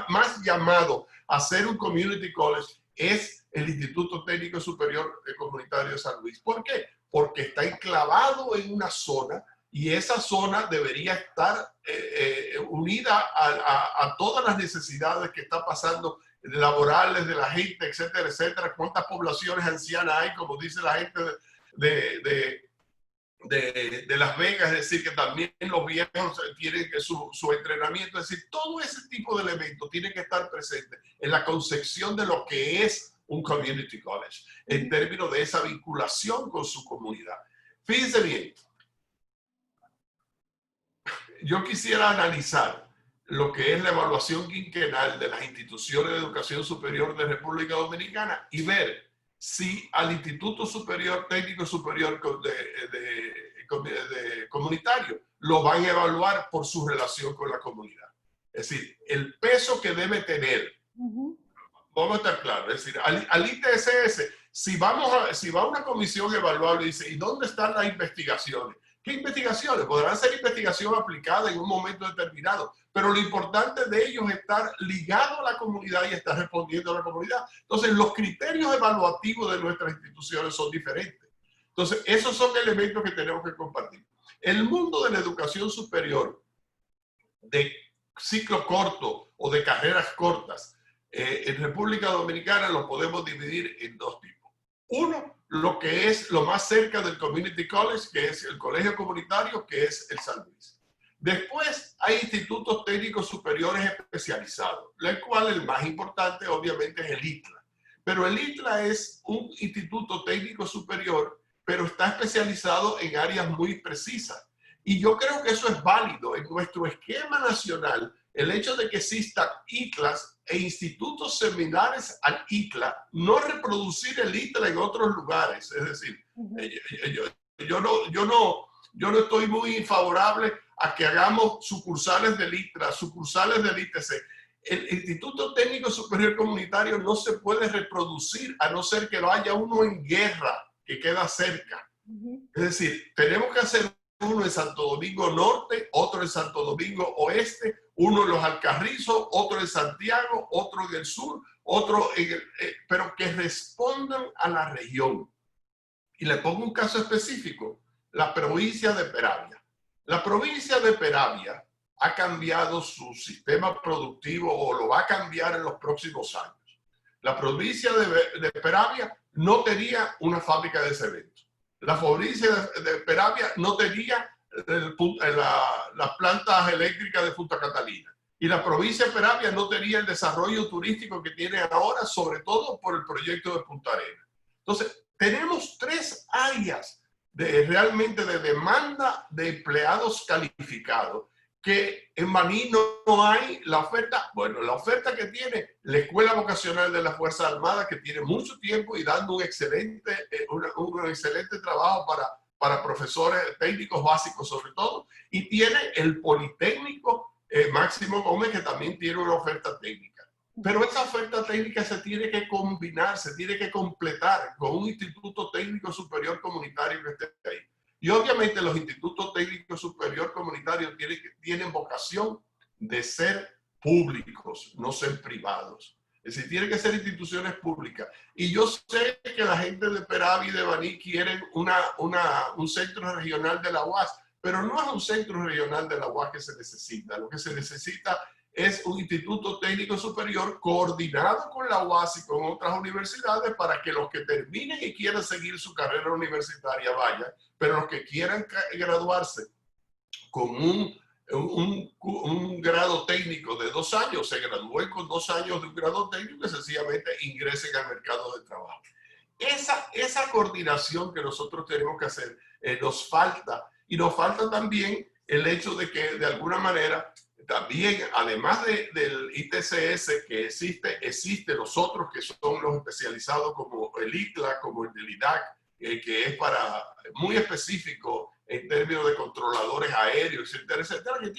más llamado a ser un Community College es el Instituto Técnico Superior Comunitario de San Luis. ¿Por qué? Porque está enclavado en una zona y esa zona debería estar unida a todas las necesidades que está pasando laborales de la gente, etcétera, etcétera. ¿Cuántas poblaciones ancianas hay? Como dice la gente de Las Vegas, es decir, que también los viejos tienen que su entrenamiento, es decir, todo ese tipo de elementos tiene que estar presente en la concepción de lo que es un community college, en términos de esa vinculación con su comunidad. Fíjense bien, yo quisiera analizar lo que es la evaluación quinquenal de las instituciones de educación superior de República Dominicana y ver si al Instituto Superior Técnico Superior Comunitario lo van a evaluar por su relación con la comunidad. Es decir, el peso que debe tener. Vamos a estar claros. Es decir, al ITSS, si va una comisión evaluable y dice, ¿y dónde están las investigaciones? ¿Qué investigaciones? Podrán ser investigación aplicada en un momento determinado, pero lo importante de ellos es estar ligado a la comunidad y estar respondiendo a la comunidad. Entonces, los criterios evaluativos de nuestras instituciones son diferentes. Entonces, esos son elementos que tenemos que compartir. El mundo de la educación superior, de ciclo corto o de carreras cortas, en República Dominicana lo podemos dividir en 2 tipos. Uno, lo que es lo más cerca del Community College, que es el colegio comunitario, que es el San Luis. Después hay institutos técnicos superiores especializados, el cual el más importante obviamente es el ITLA. Pero el ITLA es un instituto técnico superior, pero está especializado en áreas muy precisas. Y yo creo que eso es válido. En nuestro esquema nacional, el hecho de que existan ICLAs e institutos similares al ICLA, no reproducir el ICLA en otros lugares. Es decir, yo no estoy muy favorable a que hagamos sucursales del ICLA, sucursales del ITC. El Instituto Técnico Superior Comunitario no se puede reproducir a no ser que lo haya uno en Guerra, que queda cerca. Es decir, tenemos que hacer uno en Santo Domingo Norte, otro en Santo Domingo Oeste, uno en Los Alcarrizos, otro en Santiago, otro en el sur, otro en el, pero que respondan a la región. Y le pongo un caso específico, la provincia de Peravia. La provincia de Peravia ha cambiado su sistema productivo o lo va a cambiar en los próximos años. La provincia de Peravia no tenía una fábrica de cemento. La provincia de Peravia no tenía las plantas eléctricas de Punta Catalina. Y la provincia de Peravia no tenía el desarrollo turístico que tiene ahora, sobre todo por el proyecto de Punta Arenas. Entonces, tenemos 3 áreas realmente de demanda de empleados calificados, que en Baní no hay la oferta. Bueno, la oferta que tiene la Escuela Vocacional de las Fuerzas Armadas, que tiene mucho tiempo y dando un excelente trabajo para profesores técnicos básicos sobre todo, y tiene el Politécnico Máximo Gómez, que también tiene una oferta técnica. Pero esa oferta técnica se tiene que combinar, se tiene que completar con un Instituto Técnico Superior Comunitario que esté ahí. Y obviamente los institutos técnicos superior comunitarios tienen vocación de ser públicos, no ser privados. Es decir, tienen que ser instituciones públicas. Y yo sé que la gente de Peravia y de Baní quieren un centro regional de la UAS, pero no es un centro regional de la UAS que se necesita. Lo que se necesita es un instituto técnico superior coordinado con la UAS y con otras universidades para que los que terminen y quieran seguir su carrera universitaria vayan, pero los que quieran graduarse con un grado técnico de 2 años, se gradúen con 2 años de un grado técnico y sencillamente ingresen al mercado de trabajo. Esa coordinación que nosotros tenemos que hacer nos falta, y nos falta también el hecho de que de alguna manera también, además del ITCS que existe los otros que son los especializados como el ICLA, como el del IDAC, que es muy específico en términos de controladores aéreos, etcétera, etcétera, que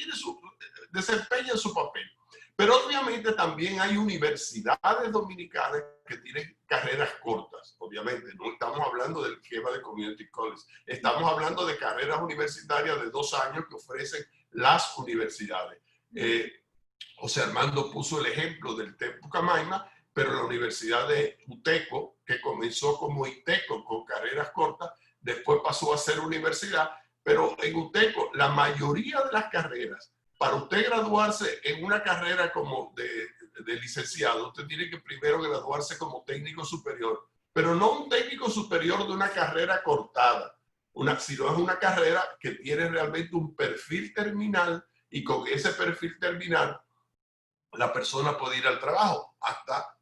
desempeñan su papel. Pero obviamente también hay universidades dominicanas que tienen carreras cortas, obviamente. No estamos hablando del esquema de Community College, estamos hablando de carreras universitarias de 2 años que ofrecen las universidades. José Armando puso el ejemplo del TEC Pucamaima, pero la Universidad de UTECO, que comenzó como ITECO con carreras cortas, después pasó a ser universidad, pero en UTECO la mayoría de las carreras, para usted graduarse en una carrera como de licenciado, usted tiene que primero graduarse como técnico superior, pero no un técnico superior de una carrera cortada, sino es una carrera que tiene realmente un perfil terminal, y con ese perfil terminal la persona puede ir al trabajo, hasta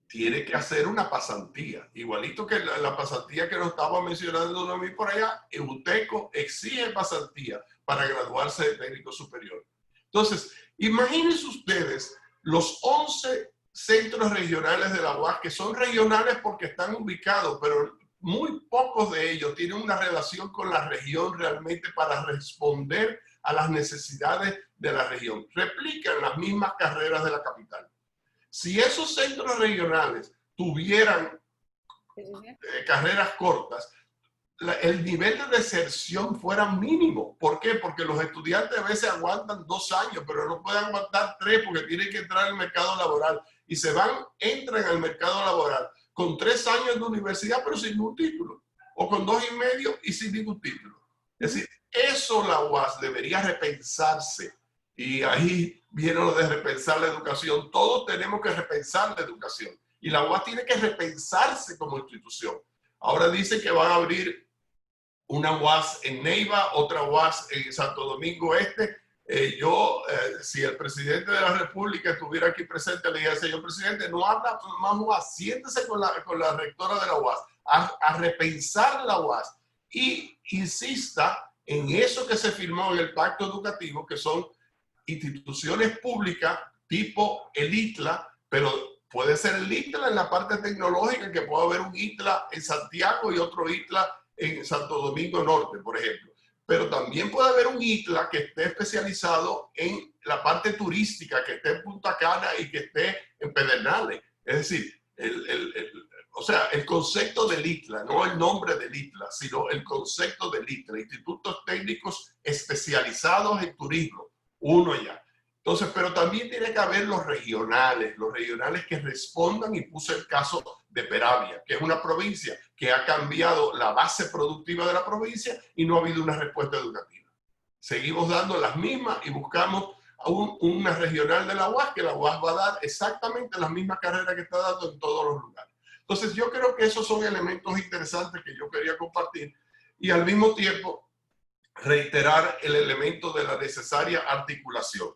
tiene que hacer una pasantía, igualito que la pasantía que nos estaba mencionando a mí por allá. UTECO exige pasantía para graduarse de técnico superior. Entonces, imagínense ustedes los 11 centros regionales de la UAS, que son regionales porque están ubicados, pero muy pocos de ellos tienen una relación con la región realmente para responder a las necesidades de la región. Replican las mismas carreras de la capital. Si esos centros regionales tuvieran carreras cortas, el nivel de deserción fuera mínimo. ¿Por qué? Porque los estudiantes a veces aguantan 2 años, pero no pueden aguantar 3 porque tienen que entrar al mercado laboral. Y entran al mercado laboral con 3 años de universidad, pero sin ningún título. O con 2 y medio y sin ningún título. Es decir, eso la UAS debería repensarse. Y ahí viene lo de repensar la educación. Todos tenemos que repensar la educación. Y la UAS tiene que repensarse como institución. Ahora dice que van a abrir una UAS en Neiva, otra UAS en Santo Domingo Este. Si el presidente de la República estuviera aquí presente, le diría, señor presidente, no habla más UAS, siéntese con la rectora de la UAS a repensar la UAS y insista en eso que se firmó en el pacto educativo, que son instituciones públicas tipo el ITLA, pero puede ser el ITLA en la parte tecnológica, que puede haber un ITLA en Santiago y otro ITLA en Santo Domingo Norte, por ejemplo. Pero también puede haber un ITLA que esté especializado en la parte turística, que esté en Punta Cana y que esté en Pedernales. Es decir, o sea, el concepto del ITLA, no el nombre del ITLA, sino el concepto del ITLA, Institutos Técnicos Especializados en Turismo, uno ya. Entonces, pero también tiene que haber los regionales que respondan, y puse el caso de Peravia, que es una provincia que ha cambiado la base productiva de la provincia y no ha habido una respuesta educativa. Seguimos dando las mismas y buscamos una regional de la UAS, que la UAS va a dar exactamente las mismas carreras que está dando en todos los lugares. Entonces, yo creo que esos son elementos interesantes que yo quería compartir, y al mismo tiempo reiterar el elemento de la necesaria articulación.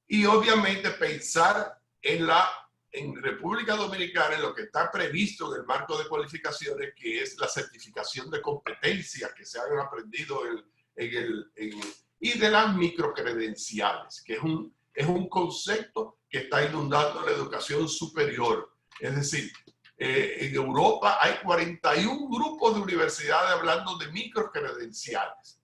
Y obviamente pensar en República Dominicana en lo que está previsto en el marco de cualificaciones, que es la certificación de competencias que se han aprendido y de las microcredenciales, que es un concepto que está inundando la educación superior. Es decir, en Europa hay 41 grupos de universidades hablando de microcredenciales.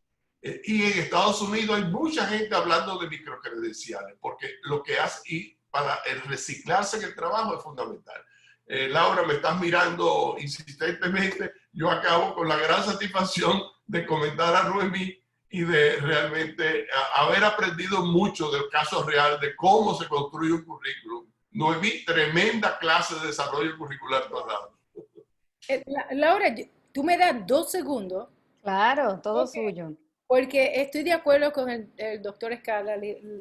Y en Estados Unidos hay mucha gente hablando de microcredenciales, porque lo que hace, y para el reciclarse en el trabajo es fundamental. Laura, me estás mirando insistentemente. Yo acabo con la gran satisfacción de comentar a Noemí y de realmente haber aprendido mucho del caso real de cómo se construye un currículum. Noemí, tremenda clase de desarrollo curricular pasado. Laura, tú me das 2 segundos. Claro, todo Ok. suyo. Porque estoy de acuerdo con el doctor Escala.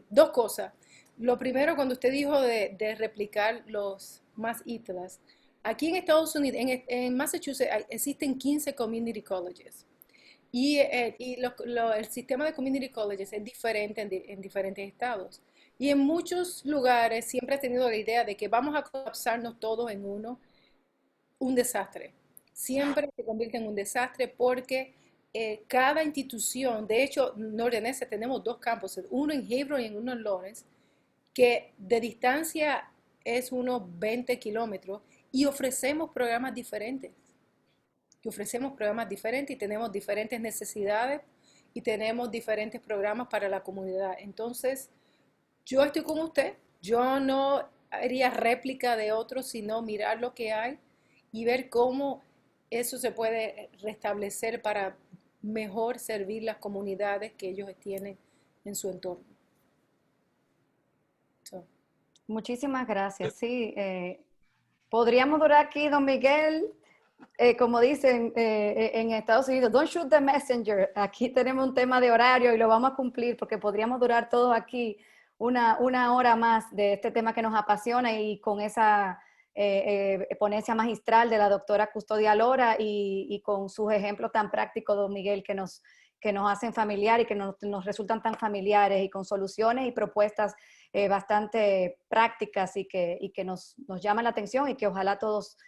Dos cosas. Lo primero, cuando usted dijo de replicar los más ITLAs, aquí en Estados Unidos, en Massachusetts, existen 15 community colleges. Y el sistema de community colleges es diferente en diferentes estados. Y en muchos lugares siempre he tenido la idea de que vamos a colapsarnos todos en un desastre. Siempre se convierte en un desastre porque cada institución, de hecho, Nordenese tenemos 2 campos, uno en Hebron y uno en Lawrence, que de distancia es unos 20 kilómetros, y ofrecemos programas diferentes. Y tenemos diferentes necesidades y tenemos diferentes programas para la comunidad. Entonces, yo estoy con usted. Yo no haría réplica de otros, sino mirar lo que hay y ver cómo eso se puede restablecer para mejor servir las comunidades que ellos tienen en su entorno. Muchísimas gracias. Sí, podríamos durar aquí, don Miguel, como dicen en Estados Unidos, don't shoot the messenger. Aquí tenemos un tema de horario y lo vamos a cumplir, porque podríamos durar todos aquí una hora más de este tema que nos apasiona, y con esa ponencia magistral de la doctora Custodia Lora y con sus ejemplos tan prácticos, don Miguel, que nos hacen familiar y que nos resultan tan familiares, y con soluciones y propuestas bastante prácticas y que nos llaman la atención, y que ojalá todos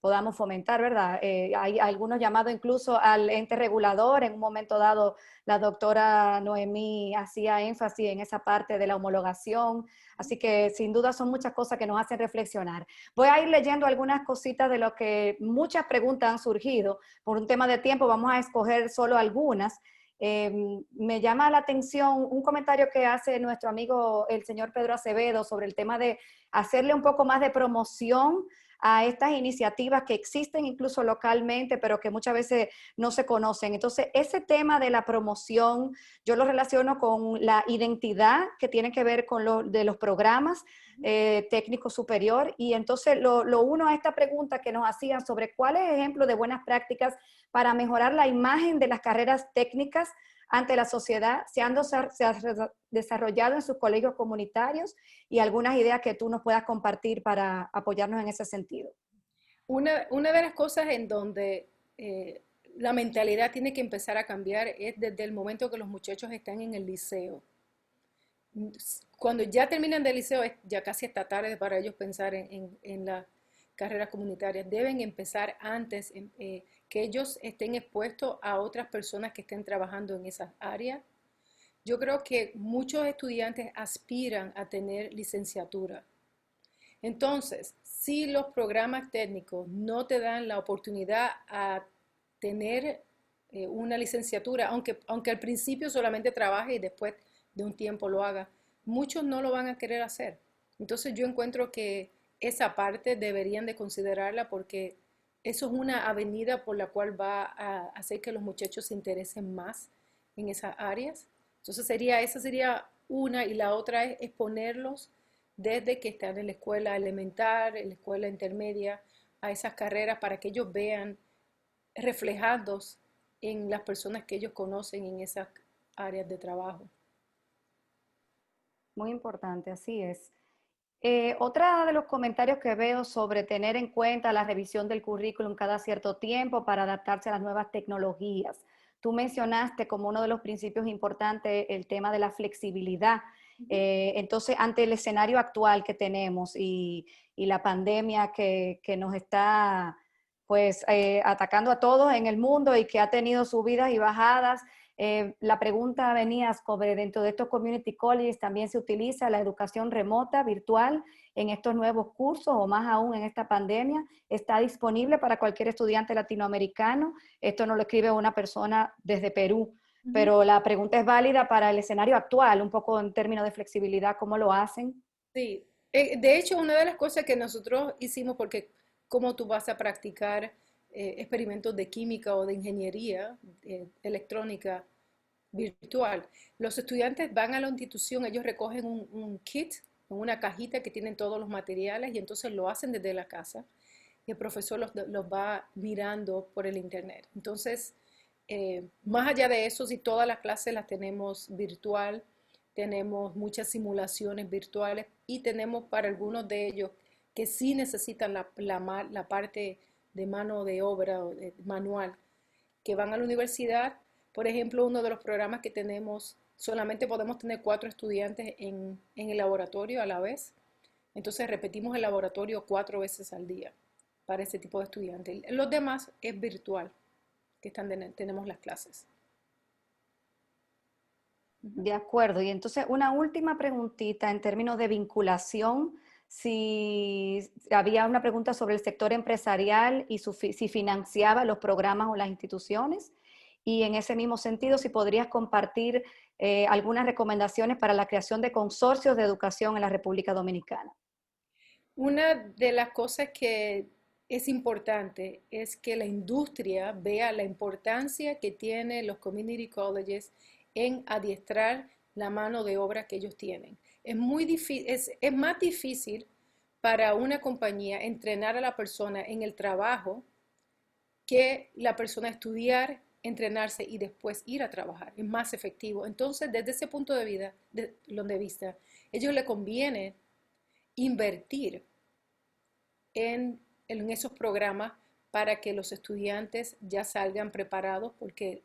podamos fomentar, ¿verdad? Hay algunos llamados incluso al ente regulador. En un momento dado, la doctora Noemí hacía énfasis en esa parte de la homologación, así que sin duda son muchas cosas que nos hacen reflexionar. Voy a ir leyendo algunas cositas de lo que muchas preguntas han surgido. Por un tema de tiempo vamos a escoger solo algunas. Me llama la atención un comentario que hace nuestro amigo el señor Pedro Acevedo sobre el tema de hacerle un poco más de promoción a estas iniciativas que existen incluso localmente, pero que muchas veces no se conocen. Entonces, ese tema de la promoción, yo lo relaciono con la identidad que tiene que ver con lo de los programas técnico superior, y entonces lo uno a esta pregunta que nos hacían sobre cuáles ejemplos de buenas prácticas para mejorar la imagen de las carreras técnicas ante la sociedad se han desarrollado en sus colegios comunitarios, y algunas ideas que tú nos puedas compartir para apoyarnos en ese sentido. Una de las cosas en donde la mentalidad tiene que empezar a cambiar es desde el momento que los muchachos están en el liceo. Cuando ya terminan del liceo, ya casi está tarde para ellos pensar en las carreras comunitarias. Deben empezar antes, que que ellos estén expuestos a otras personas que estén trabajando en esas áreas. Yo creo que muchos estudiantes aspiran a tener licenciatura. Entonces, si los programas técnicos no te dan la oportunidad a tener una licenciatura, aunque al principio solamente trabaje y después de un tiempo lo haga, muchos no lo van a querer hacer. Entonces yo encuentro que esa parte deberían de considerarla porque eso es una avenida por la cual va a hacer que los muchachos se interesen más en esas áreas. Entonces esa sería una, y la otra es exponerlos desde que están en la escuela elemental, en la escuela intermedia, a esas carreras para que ellos vean reflejados en las personas que ellos conocen en esas áreas de trabajo. Muy importante, así es. Otra de los comentarios que veo sobre tener en cuenta la revisión del currículum cada cierto tiempo para adaptarse a las nuevas tecnologías. Tú mencionaste como uno de los principios importantes el tema de la flexibilidad. Entonces, ante el escenario actual que tenemos y la pandemia que nos está pues atacando a todos en el mundo y que ha tenido subidas y bajadas, la pregunta venía sobre dentro de estos community colleges también se utiliza la educación remota, virtual, en estos nuevos cursos o más aún en esta pandemia. ¿Está disponible para cualquier estudiante latinoamericano? Esto nos lo escribe una persona desde Perú, pero la pregunta es válida para el escenario actual, un poco en términos de flexibilidad, ¿cómo lo hacen? Sí, de hecho una de las cosas que nosotros hicimos, porque cómo tú vas a practicar experimentos de química o de ingeniería electrónica virtual. Los estudiantes van a la institución, ellos recogen un kit, una cajita que tienen todos los materiales y entonces lo hacen desde la casa y el profesor los va mirando por el internet. Entonces, más allá de eso, si todas las clases las tenemos virtual, tenemos muchas simulaciones virtuales y tenemos para algunos de ellos que sí necesitan la parte de mano de obra o manual, que van a la universidad. Por ejemplo, uno de los programas que tenemos, solamente podemos tener 4 estudiantes en el laboratorio a la vez. Entonces repetimos el laboratorio 4 veces al día para ese tipo de estudiantes. Los demás es virtual, que tenemos las clases. De acuerdo. Y entonces una última preguntita en términos de vinculación. Si había una pregunta sobre el sector empresarial y si financiaba los programas o las instituciones. Y en ese mismo sentido, si podrías compartir algunas recomendaciones para la creación de consorcios de educación en la República Dominicana. Una de las cosas que es importante es que la industria vea la importancia que tienen los community colleges en adiestrar la mano de obra que ellos tienen. Es más difícil para una compañía entrenar a la persona en el trabajo que la persona estudiar, entrenarse y después ir a trabajar. Es más efectivo. Entonces, desde ese punto de vista, a ellos les conviene invertir en esos programas para que los estudiantes ya salgan preparados, porque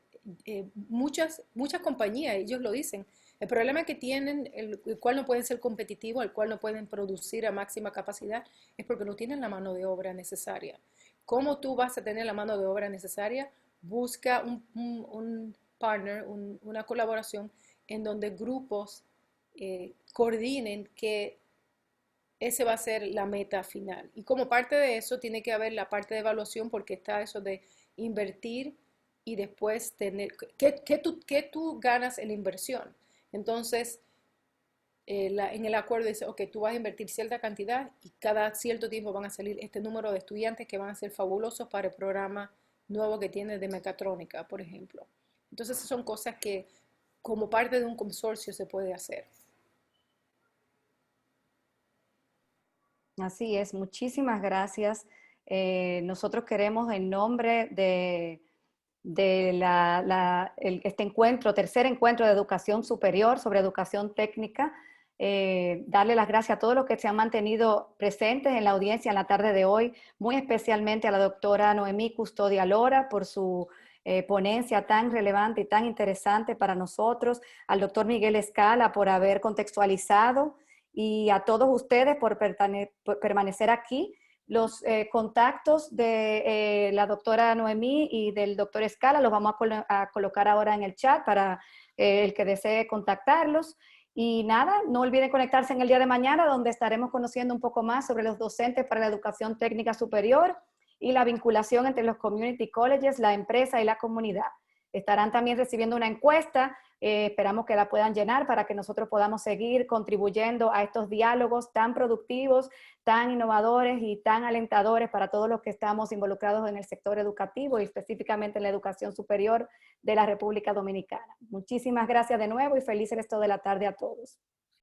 muchas compañías, ellos lo dicen, el problema que tienen, el cual no pueden ser competitivos, el cual no pueden producir a máxima capacidad, es porque no tienen la mano de obra necesaria. ¿Cómo tú vas a tener la mano de obra necesaria? Busca un partner, una colaboración en donde grupos coordinen que ese va a ser la meta final. Y como parte de eso tiene que haber la parte de evaluación, porque está eso de invertir y después tener, ¿qué tú ganas en la inversión? Entonces, en el acuerdo dice, ok, tú vas a invertir cierta cantidad y cada cierto tiempo van a salir este número de estudiantes que van a ser fabulosos para el programa nuevo que tiene de mecatrónica, por ejemplo. Entonces, son cosas que como parte de un consorcio se puede hacer. Así es, muchísimas gracias. Nosotros queremos en nombre de este encuentro, tercer encuentro de educación superior sobre educación técnica, darle las gracias a todos los que se han mantenido presentes en la audiencia en la tarde de hoy, muy especialmente a la doctora Noemí Custodia Lora por su ponencia tan relevante y tan interesante para nosotros, al doctor Miguel Escala por haber contextualizado y a todos ustedes por permanecer aquí. Los contactos de la doctora Noemí y del doctor Escala los vamos a colocar ahora en el chat para el que desee contactarlos. Y nada, no olviden conectarse en el día de mañana, donde estaremos conociendo un poco más sobre los docentes para la educación técnica superior y la vinculación entre los community colleges, la empresa y la comunidad. Estarán también recibiendo una encuesta, esperamos que la puedan llenar para que nosotros podamos seguir contribuyendo a estos diálogos tan productivos, tan innovadores y tan alentadores para todos los que estamos involucrados en el sector educativo y específicamente en la educación superior de la República Dominicana. Muchísimas gracias de nuevo y feliz resto de la tarde a todos.